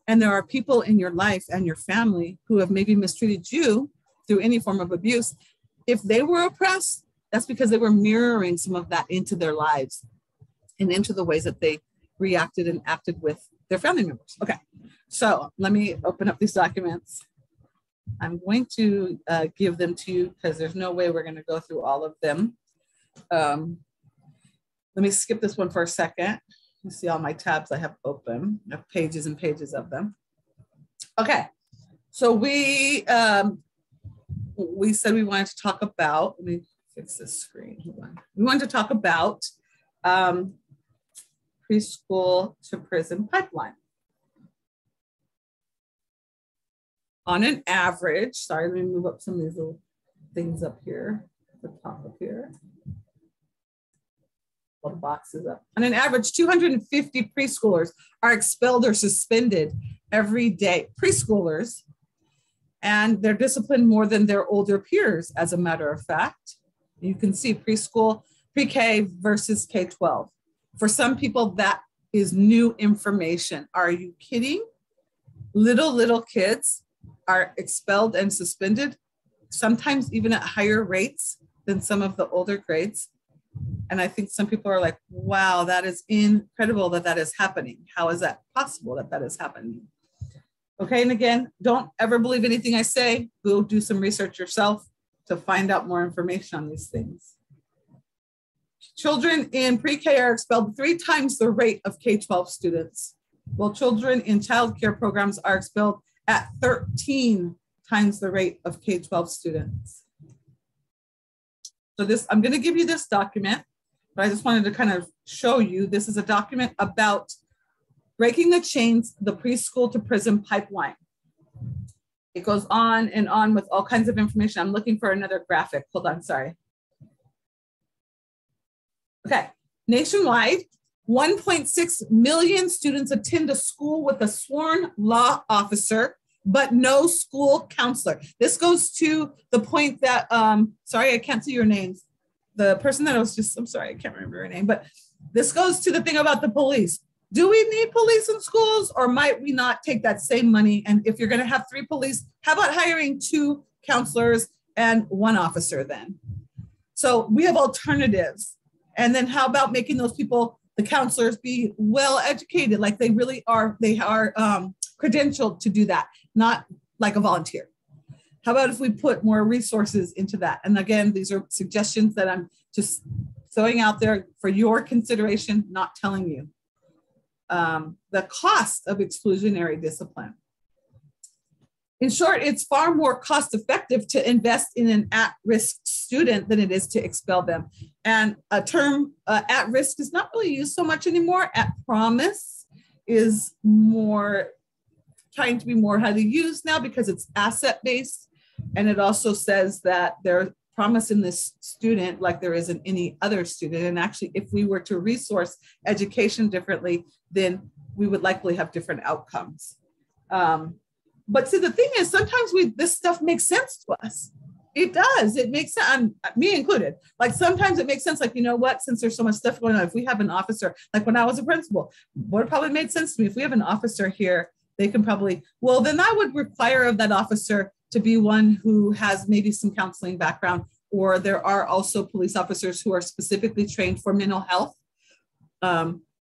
and there are people in your life and your family who have maybe mistreated you through any form of abuse, if they were oppressed, that's because they were mirroring some of that into their lives and into the ways that they reacted and acted with their family members. Okay, so let me open up these documents. I'm going to give them to you because there's no way we're going to go through all of them. Let me skip this one for a second. You see all my tabs I have open. I have pages and pages of them. Okay, so we said we wanted to talk about, let me fix this screen. Hold on. We wanted to talk about Preschool-to-Prison Pipeline. On an average, sorry, let me move up some of these little things up here, the top up here. All the boxes up. On an average, 250 preschoolers are expelled or suspended every day. Preschoolers, and they're disciplined more than their older peers, as a matter of fact. You can see preschool, pre-K versus K-12. For some people, that is new information. Are you kidding? Little kids are expelled and suspended, sometimes even at higher rates than some of the older grades. And I think some people are like, wow, that is incredible that that is happening. How is that possible that that is happening? Okay, and again, don't ever believe anything I say. Go do some research yourself to find out more information on these things. Children in pre-K are expelled 3 times the rate of K-12 students, while children in child care programs are expelled at 13 times the rate of K-12 students. So this, I'm going to give you this document, but I just wanted to kind of show you, this is a document about breaking the chains, the preschool to prison pipeline. It goes on and on with all kinds of information. I'm looking for another graphic. Hold on, sorry. Okay, nationwide, 1.6 million students attend a school with a sworn law officer, but no school counselor. This goes to the point that, sorry, I can't see your names. The person that I was just, I'm sorry, I can't remember her name, but this goes to the thing about the police. Do we need police in schools, or might we not take that same money? And if you're gonna have 3 police, how about hiring 2 counselors and 1 officer then? So we have alternatives. And then how about making those people, the counselors, be well educated, like they really are, they are credentialed to do that, not like a volunteer. How about if we put more resources into that? And again, these are suggestions that I'm just throwing out there for your consideration, not telling you. The cost of exclusionary discipline. In short, it's far more cost effective to invest in an at-risk student than it is to expel them. And a term at-risk is not really used so much anymore. At promise is more trying to be more highly used now because it's asset-based. And it also says that there's promise in this student like there is in any other student. And actually, if we were to resource education differently, then we would likely have different outcomes. But see, the thing is, sometimes this stuff makes sense to us. It does. It makes sense, me included. Like sometimes it makes sense, like, you know what, since there's so much stuff going on, if we have an officer, like when I was a principal, what probably made sense to me, if we have an officer here, they can probably, well, then I would require of that officer to be one who has maybe some counseling background, or there are also police officers who are specifically trained for mental health.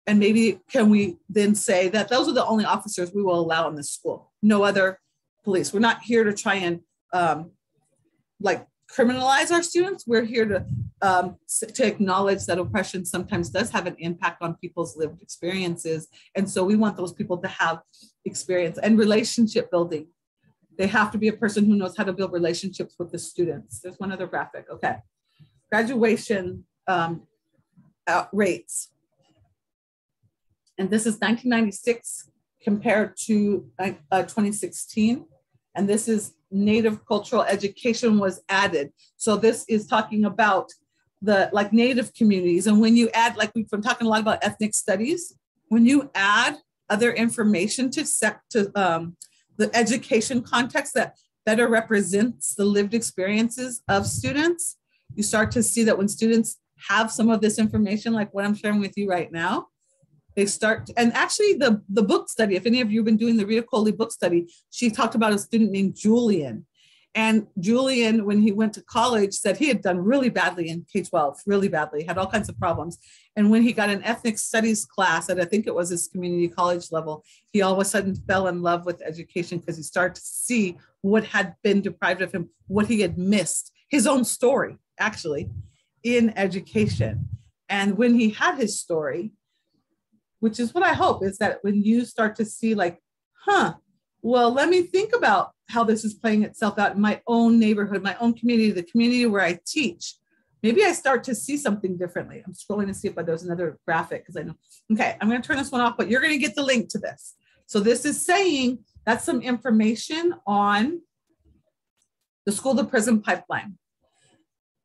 And maybe can we then say that those are the only officers we will allow in this school, no other police. We're not here to try and like criminalize our students. We're here to acknowledge that oppression sometimes does have an impact on people's lived experiences. And so we want those people to have experience and relationship building. They have to be a person who knows how to build relationships with the students. There's one other graphic, okay. Graduation rates. And this is 1996 compared to 2016. And this is Native cultural education was added. So this is talking about the like Native communities. And when you add, like we've been talking a lot about ethnic studies, when you add other information to the education context that better represents the lived experiences of students, you start to see that when students have some of this information, like what I'm sharing with you right now, they start, and actually the book study, if any of you have been doing the Rita Coley book study, she talked about a student named Julian. And Julian, when he went to college, said he had done really badly in K-12, really badly, had all kinds of problems. And when he got an ethnic studies class at, I think it was his community college level, he all of a sudden fell in love with education because he started to see what had been deprived of him, what he had missed, his own story, actually, in education. And when he had his story, which is what I hope, is that when you start to see like, well, let me think about how this is playing itself out in my own neighborhood, my own community, the community where I teach, maybe I start to see something differently. I'm scrolling to see if there's another graphic because I know. Okay, I'm going to turn this one off, but you're going to get the link to this. So this is saying that's some information on the school-to-prison pipeline.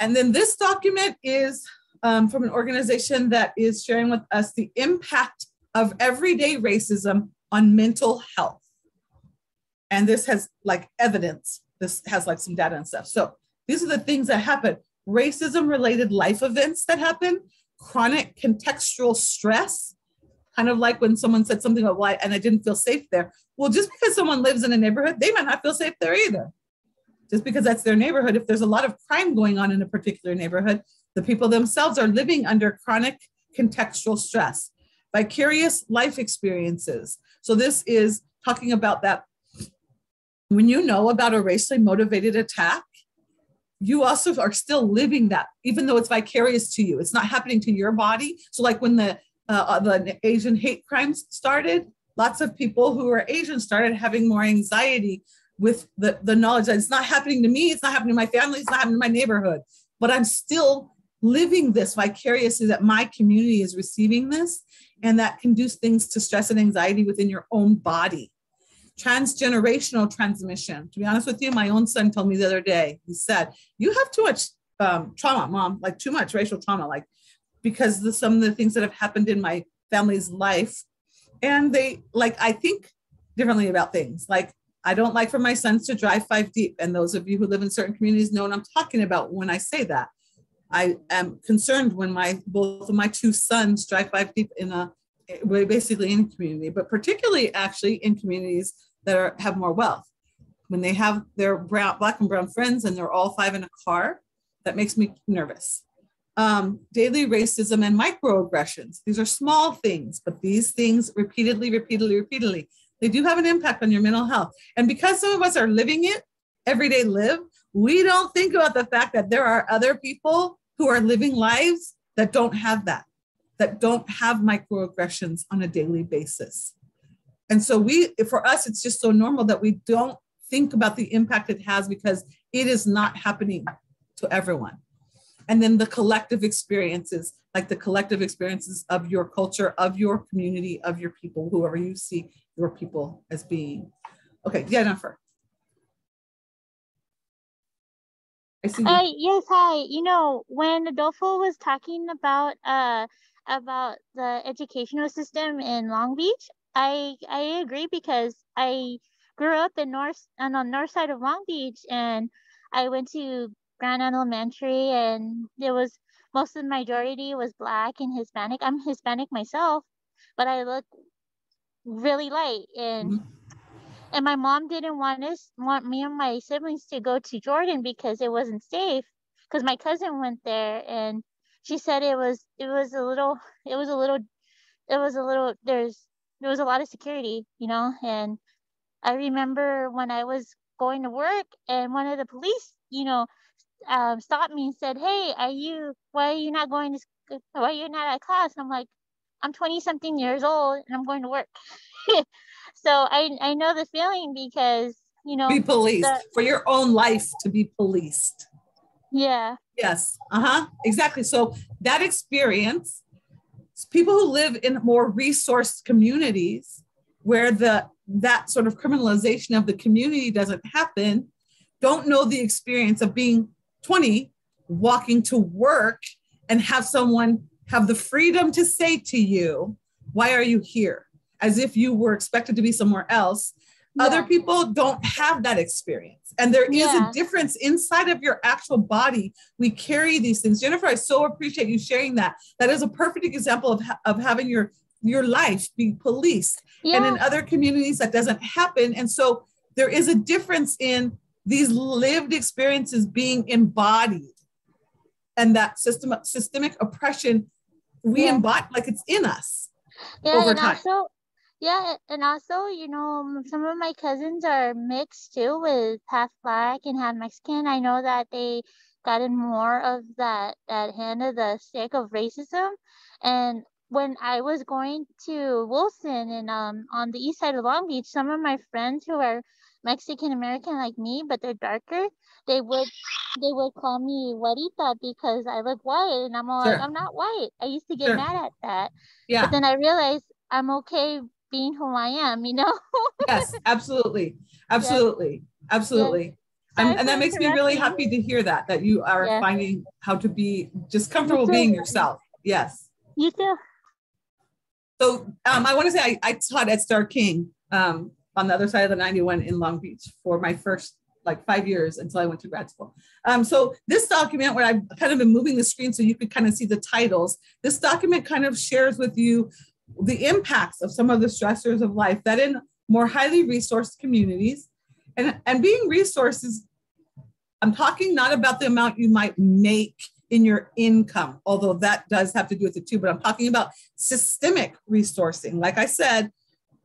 And then this document is from an organization that is sharing with us the impact of everyday racism on mental health. And this has like evidence. This has like some data and stuff. So these are the things that happen. Racism-related life events that happen, chronic contextual stress, kind of like when someone said something about why, and I didn't feel safe there. Well, just because someone lives in a neighborhood, they might not feel safe there either. Just because that's their neighborhood. If there's a lot of crime going on in a particular neighborhood, the people themselves are living under chronic contextual stress. Vicarious life experiences. So this is talking about that. When you know about a racially motivated attack, you also are still living that, even though it's vicarious to you. It's not happening to your body. So like when the Asian hate crimes started, lots of people who are Asian started having more anxiety with the knowledge that it's not happening to me, it's not happening to my family, it's not happening to my neighborhood, but I'm still living this vicariously, that my community is receiving this, and that can do things to stress and anxiety within your own body. Transgenerational transmission. To be honest with you, my own son told me the other day, he said, you have too much trauma, Mom, like too much racial trauma, like because some of the things that have happened in my family's life. And they I think differently about things. Like, I don't like for my sons to drive 5 deep. And those of you who live in certain communities know what I'm talking about when I say that. I am concerned when both of my 2 sons drive 5 deep basically in community, but particularly actually in communities that have more wealth. When they have their black and brown friends and they're all 5 in a car, that makes me nervous. Daily racism and microaggressions. These are small things, but these things repeatedly, they do have an impact on your mental health. And because some of us are living it, everyday live, we don't think about the fact that there are other people who are living lives that don't have that don't have microaggressions on a daily basis. And so for us, it's just so normal that we don't think about the impact it has because it is not happening to everyone. And then the collective experiences, like the collective experiences of your culture, of your community, of your people, whoever you see your people as being. Okay, Jennifer. I see you. Yes, hi. You know, when Adolfo was talking about the educational system in Long Beach, I agree because I grew up on the north side of Long Beach, and I went to Grand Elementary, and most of the majority was Black and Hispanic. I'm Hispanic myself, but I look really light, and my mom didn't want me and my siblings to go to Jordan because it wasn't safe. Because my cousin went there, and she said there was a lot of security, you know. And I remember when I was going to work, and one of the police, stopped me and said, "Hey, why are you not at class?" And I'm like, I'm 20 something years old and I'm going to work. So I know the feeling because, be policed for your own life, to be policed. Yeah. Yes. Exactly. So that experience, people who live in more resourced communities where that sort of criminalization of the community doesn't happen, don't know the experience of being 20, walking to work and have someone have the freedom to say to you, why are you here? As if you were expected to be somewhere else. Yeah. Other people don't have that experience. And there is a difference inside of your actual body. We carry these things. Jennifer, I so appreciate you sharing that. That is a perfect example of having your life be policed. Yeah. And in other communities that doesn't happen. And so there is a difference in these lived experiences being embodied, and that systemic oppression we embody, like it's in us over time. And also, some of my cousins are mixed too, with half Black and half Mexican. I know that they gotten more of that hand of the stick of racism. And when I was going to Wilson and on the east side of Long Beach, some of my friends who are Mexican American like me, but they're darker, they would call me güerita because I look white, and I'm all like, I'm not white. I used to get mad at that. Yeah. But then I realized I'm okay being who I am, you know? Yes, absolutely. Absolutely. Yes. Absolutely. Yes. And that makes me really happy to hear that you are finding how to be just comfortable being yourself. Yes. You too. So I want to say I taught at Star King on the other side of the 91 in Long Beach for my first 5 years until I went to grad school. So this document, where I've kind of been moving the screen so you could kind of see the titles, this document kind of shares with you the impacts of some of the stressors of life that in more highly resourced communities, and being resources, I'm talking not about the amount you might make in your income, although that does have to do with it too, but I'm talking about systemic resourcing. Like I said,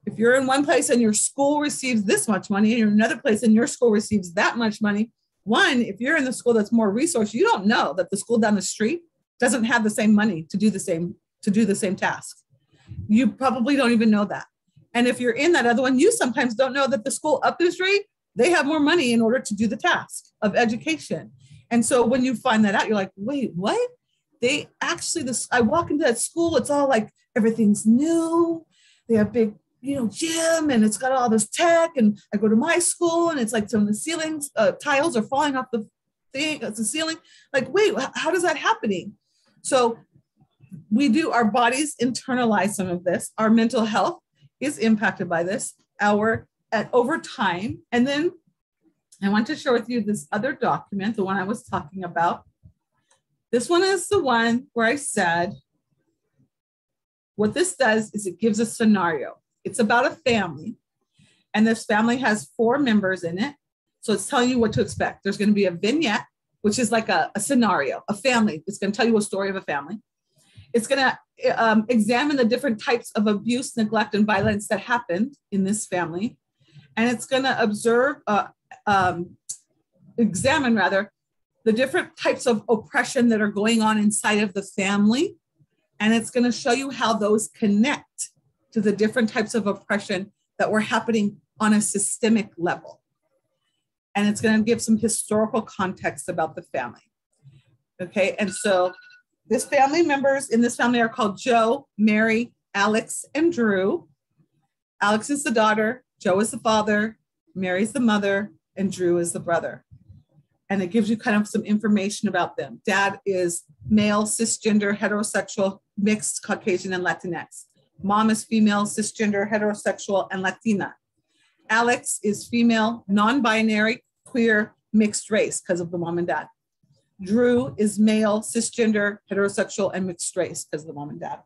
if you're in one place and your school receives this much money, and you're in another place and your school receives that much money, if you're in the school that's more resourced, you don't know that the school down the street doesn't have the same money to do the same task. You probably don't even know that. And if you're in that other one, you sometimes don't know that the school up the street, they have more money in order to do the task of education. And so when you find that out, you're like, wait, what? They actually, I walk into that school, it's all like everything's new. They have big, gym, and it's got all this tech. And I go to my school and it's like some of the ceilings, tiles are falling off the ceiling. Like, wait, how is that happening? So our bodies internalize some of this. Our mental health is impacted by this over time. And then I want to share with you this other document, the one I was talking about. This one is the one where I said, what this does is it gives a scenario. It's about a family, and this family has 4 members in it. So it's telling you what to expect. There's going to be a vignette, which is like a scenario, a family. It's going to tell you a story of a family. It's going to examine the different types of abuse, neglect, and violence that happened in this family. And it's going to examine the different types of oppression that are going on inside of the family. And it's going to show you how those connect to the different types of oppression that were happening on a systemic level. And it's going to give some historical context about the family. Okay, and so this family members in this family are called Joe, Mary, Alex, and Drew. Alex is the daughter, Joe is the father, Mary's the mother, and Drew is the brother. And it gives you kind of some information about them. Dad is male, cisgender, heterosexual, mixed, Caucasian, and Latinx. Mom is female, cisgender, heterosexual, and Latina. Alex is female, non-binary, queer, mixed race because of the mom and dad. Drew is male, cisgender, heterosexual, and mixed race because of the mom and dad.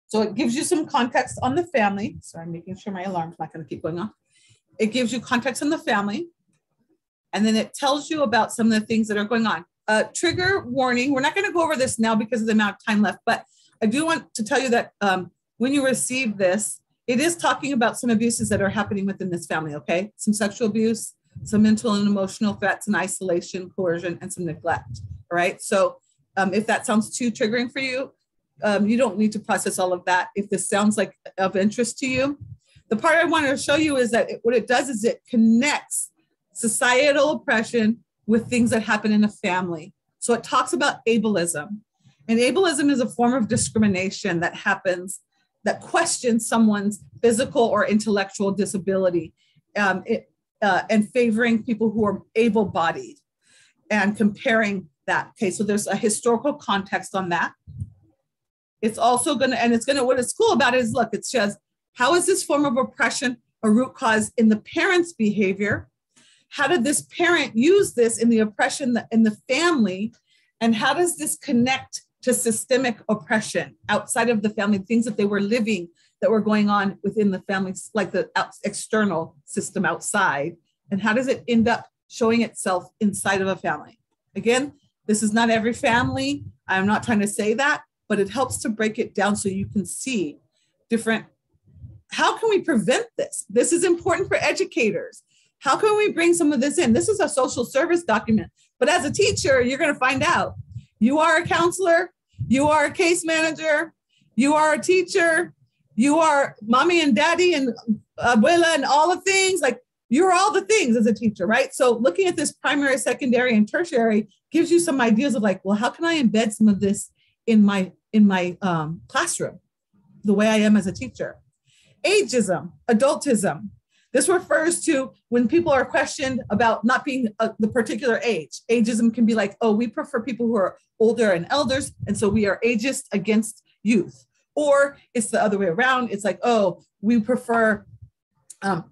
So it gives you some context on the family. So I'm making sure my alarm's not going to keep going off. It gives you context on the family. And then it tells you about some of the things that are going on. Trigger warning. We're not going to go over this now because of the amount of time left, but I do want to tell you that when you receive this, it is talking about some abuses that are happening within this family, okay? Some sexual abuse, some mental and emotional threats and isolation, coercion, and some neglect, all right? So if that sounds too triggering for you, you don't need to process all of that. If this sounds like of interest to you, the part I want to show you is that what it does is it connects societal oppression with things that happen in a family. So it talks about ableism. And ableism is a form of discrimination that happens, that questions someone's physical or intellectual disability and favoring people who are able-bodied and comparing that. Okay, so there's a historical context on that. It's also going to, what it's cool about it is, look, it says, how is this form of oppression a root cause in the parent's behavior? How did this parent use this in the oppression in the family? And how does this connect to systemic oppression outside of the family, things that they were living that were going on within the family, like the external system outside? And how does it end up showing itself inside of a family? Again, this is not every family. I'm not trying to say that, but it helps to break it down so you can see different, how can we prevent this? This is important for educators. How can we bring some of this in? This is a social service document, but as a teacher, you're going to find out. You are a counselor, you are a case manager, you are a teacher, you are mommy and daddy and abuela and all the things. Like, You're all the things as a teacher, right? So looking at this primary, secondary, and tertiary gives you some ideas of like, well, how can I embed some of this in my classroom, the way I am as a teacher? Ageism, adultism. This refers to when people are questioned about not being the particular age. Ageism can be like, oh, we prefer people who are older and elders, and so we are ageist against youth. Or it's the other way around. It's like, oh, we prefer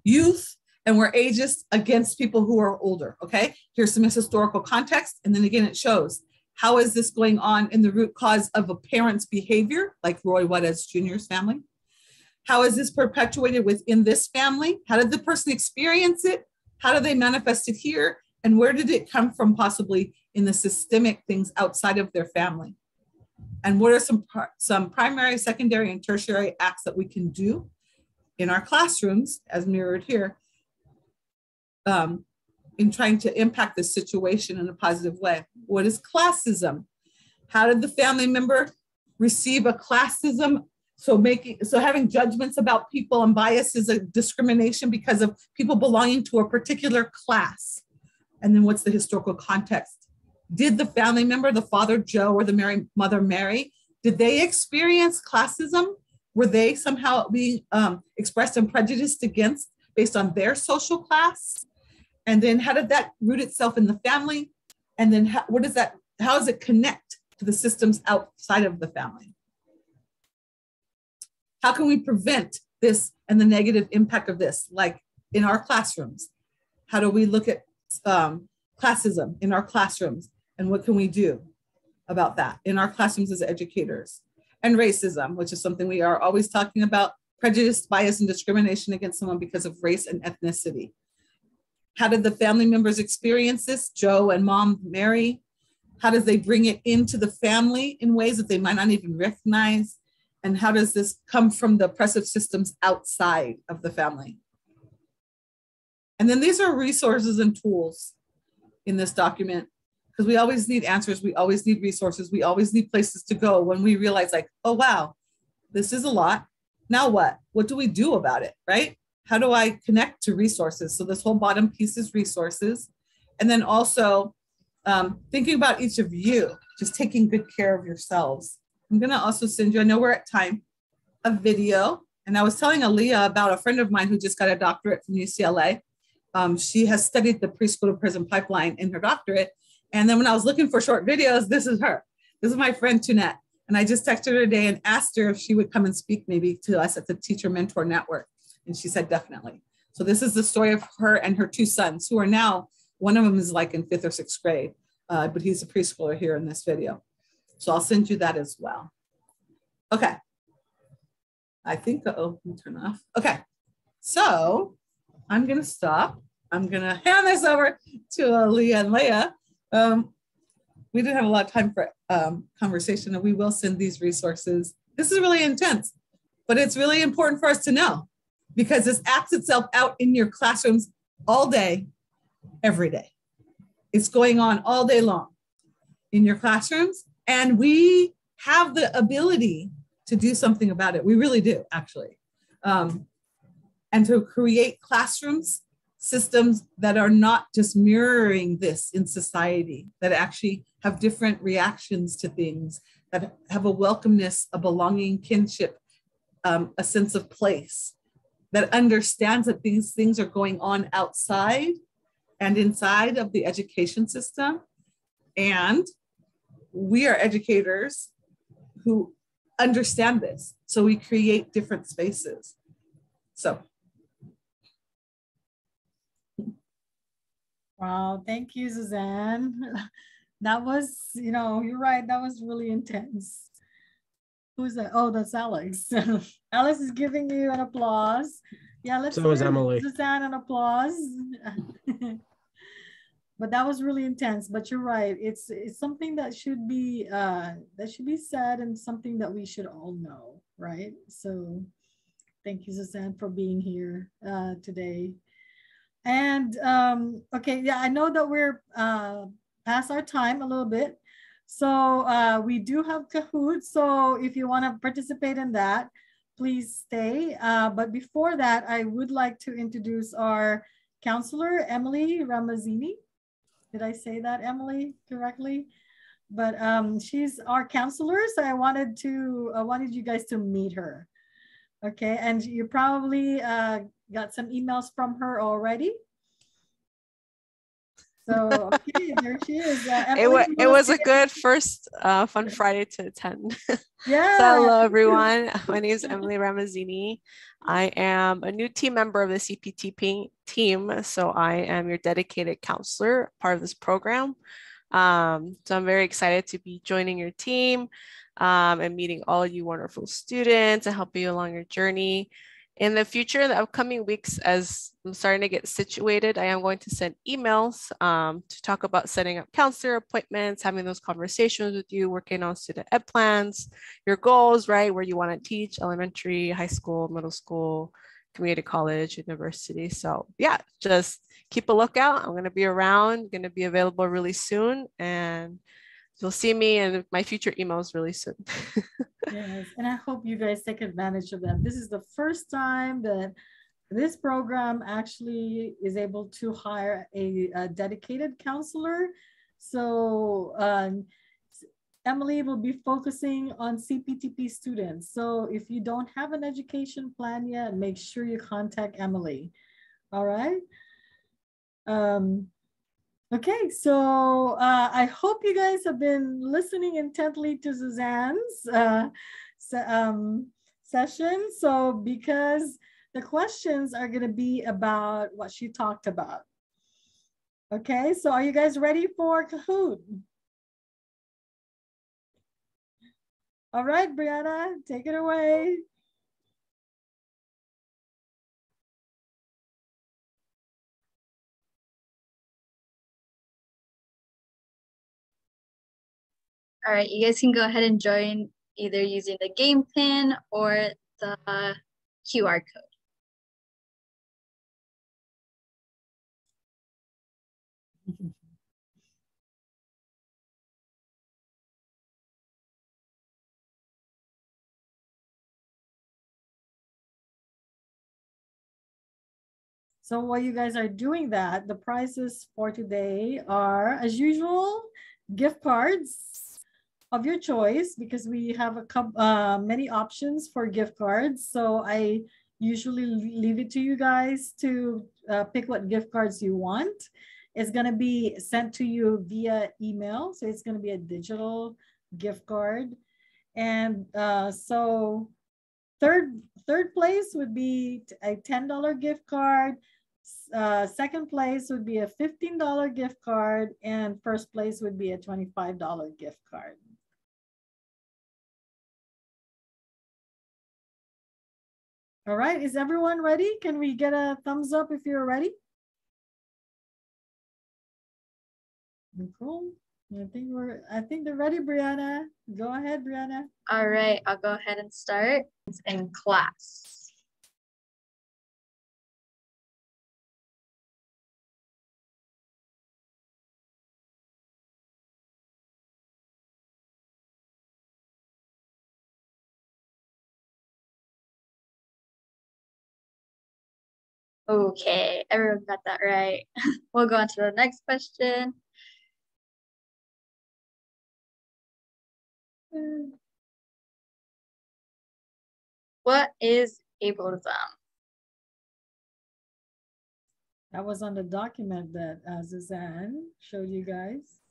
youth and we're ageist against people who are older, okay? Here's some historical context. And then again, it shows how is this going on in the root cause of a parent's behavior, like Roy Juarez Jr.'s family? How is this perpetuated within this family? How did the person experience it? How do they manifest it here? And where did it come from possibly in the systemic things outside of their family? And what are some primary, secondary, and tertiary acts that we can do in our classrooms, as mirrored here, in trying to impact the situation in a positive way? What is classism? How did the family member receive a classism? So having judgments about people and bias is a discrimination because of people belonging to a particular class. And then what's the historical context? Did the family member, the father Joe or the mother Mary, did they experience classism? Were they somehow being expressed and prejudiced against based on their social class? And then how did that root itself in the family? And then how does it connect to the systems outside of the family? How can we prevent this and the negative impact of this, like in our classrooms? How do we look at classism in our classrooms? And what can we do about that in our classrooms as educators? And racism, which is something we are always talking about, prejudice, bias, and discrimination against someone because of race and ethnicity. How did the family members experience this, Joe and mom, Mary? How does they bring it into the family in ways that they might not even recognize? And how does this come from the oppressive systems outside of the family? And then these are resources and tools in this document, because we always need answers. We always need resources. We always need places to go when we realize like, oh, wow, this is a lot. Now what? What do we do about it, right? How do I connect to resources? So this whole bottom piece is resources. And then also thinking about each of you, just taking good care of yourselves. I'm gonna also send you, I know we're at time, a video. And I was telling Aaliyah about a friend of mine who just got a doctorate from UCLA. She has studied the Preschool-to-Prison Pipeline in her doctorate. And then when I was looking for short videos, this is her. This is my friend Tunette. And I just texted her today and asked her if she would come and speak maybe to us at the Teacher Mentor Network. And she said, definitely. So this is the story of her and her two sons who are now, one of them is like in 5th or 6th grade, but he's a preschooler here in this video. So I'll send you that as well. Okay. I think, let me turn off. Okay. So I'm going to stop. I'm going to hand this over to Aaliyah and Leah. We didn't have a lot of time for conversation, and we will send these resources. This is really intense, but it's really important for us to know because this acts itself out in your classrooms all day, every day. It's going on all day long in your classrooms, and we have the ability to do something about it. We really do, actually. And to create classrooms, systems that are not just mirroring this in society, that actually have different reactions to things, that have a welcomeness, a belonging, kinship, a sense of place, that understands that these things are going on outside and inside of the education system. And we are educators who understand this. So we create different spaces. So. Wow, thank you, Suzanne. That was, you're right. That was really intense. Who's that? Oh, that's Alex. Alex is giving you an applause. Yeah, let's so is Emily. Suzanne an applause. But that was really intense. But you're right. It's something that should be said, and something that we should all know, right? So thank you, Suzanne, for being here today. And okay, yeah, I know that we're past our time a little bit. So we do have Kahoot. So if you want to participate in that, please stay. But before that, I would like to introduce our counselor, Emily Ramazzini. Did I say that, Emily, correctly? But she's our counselor, so I wanted you guys to meet her. Okay, and you probably got some emails from her already. So okay, there she is. It was a good first fun Friday to attend. Yeah. So hello everyone. My name is Emily Ramazzini. I am a new team member of the CPT team. So I am your dedicated counselor, part of this program. So I'm very excited to be joining your team and meeting all you wonderful students and helping you along your journey. In the future, in the upcoming weeks, as I'm starting to get situated, I am going to send emails to talk about setting up counselor appointments, having those conversations with you, working on student ed plans, your goals, right? Where you want to teach, elementary, high school, middle school, community college, university. So yeah, just keep a lookout. I'm going to be around, going to be available really soon. And you'll see me in my future emails really soon. Yes, and I hope you guys take advantage of that. This is the first time that this program actually is able to hire a dedicated counselor. So Emily will be focusing on CPTP students. So if you don't have an education plan yet, make sure you contact Emily. All right. Okay, so I hope you guys have been listening intently to Suzanne's session. So because the questions are going to be about what she talked about. Okay, so are you guys ready for Kahoot? All right, Brianna, take it away. All right, you guys can go ahead and join either using the game pin or the QR code. So while you guys are doing that, the prizes for today are, as usual, gift cards of your choice, because we have a couple, many options for gift cards. So I usually leave it to you guys to pick what gift cards you want. It's going to be sent to you via email. So it's going to be a digital gift card. And so third place would be a $10 gift card. Second place would be a $15 gift card, and first place would be a $25 gift card. All right, is everyone ready? Can we get a thumbs up if you're ready? Cool. I think they're ready, Brianna. Go ahead, Brianna. All right, I'll go ahead and start. It's in class. Okay, everyone got that right. We'll go on to the next question. What is ableism? That was on the document that Suzanne showed you guys.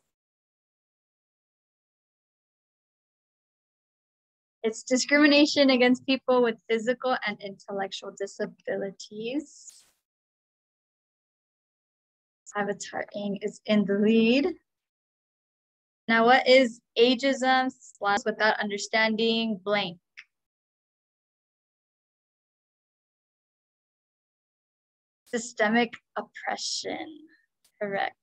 It's discrimination against people with physical and intellectual disabilities. Avatar Ing is in the lead. Now, what is ageism / without understanding blank? Systemic oppression. Correct.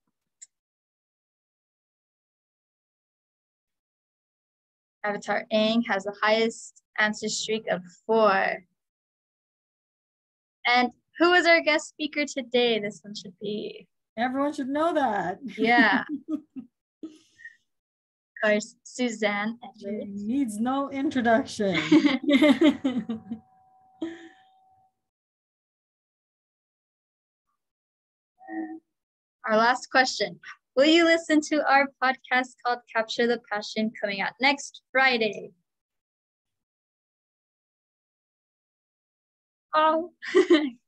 Avatar Ing has the highest answer streak of 4. And who is our guest speaker today? This one should be. Everyone should know that. Yeah. Of course, Suzanne Edwards. Needs no introduction. our last question. Will you listen to our podcast called Capture the Passion coming out next Friday? Oh,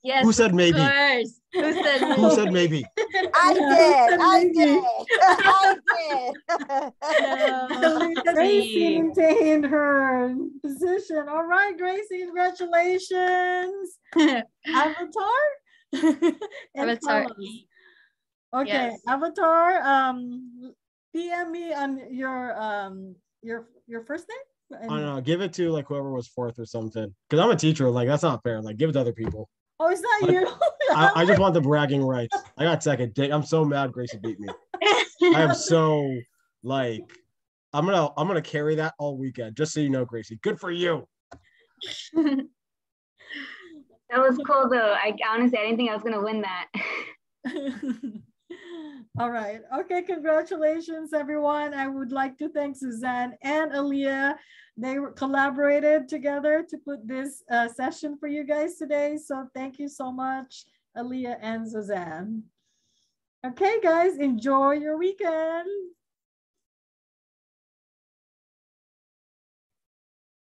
yes. Who said maybe? Of course. Who said maybe? Who said maybe? I did. Gracie maintained her position. All right, Gracie, congratulations. Avatar? Avatar. Okay, yes. Avatar, PM me on your first name. I don't know, give it to like whoever was fourth or something. Because I'm a teacher, like that's not fair. Like give it to other people. Oh, it's not like, you. I just want the bragging rights. I got second. I'm so mad Gracie beat me. I am so like I'm gonna carry that all weekend. Just so you know, Gracie. Good for you. That was cool though. I honestly didn't think I was gonna win that. All right. Okay, congratulations, everyone. I would like to thank Suzanne and Aaliyah. They collaborated together to put this session for you guys today. So thank you so much, Aaliyah and Suzanne. Okay, guys, enjoy your weekend.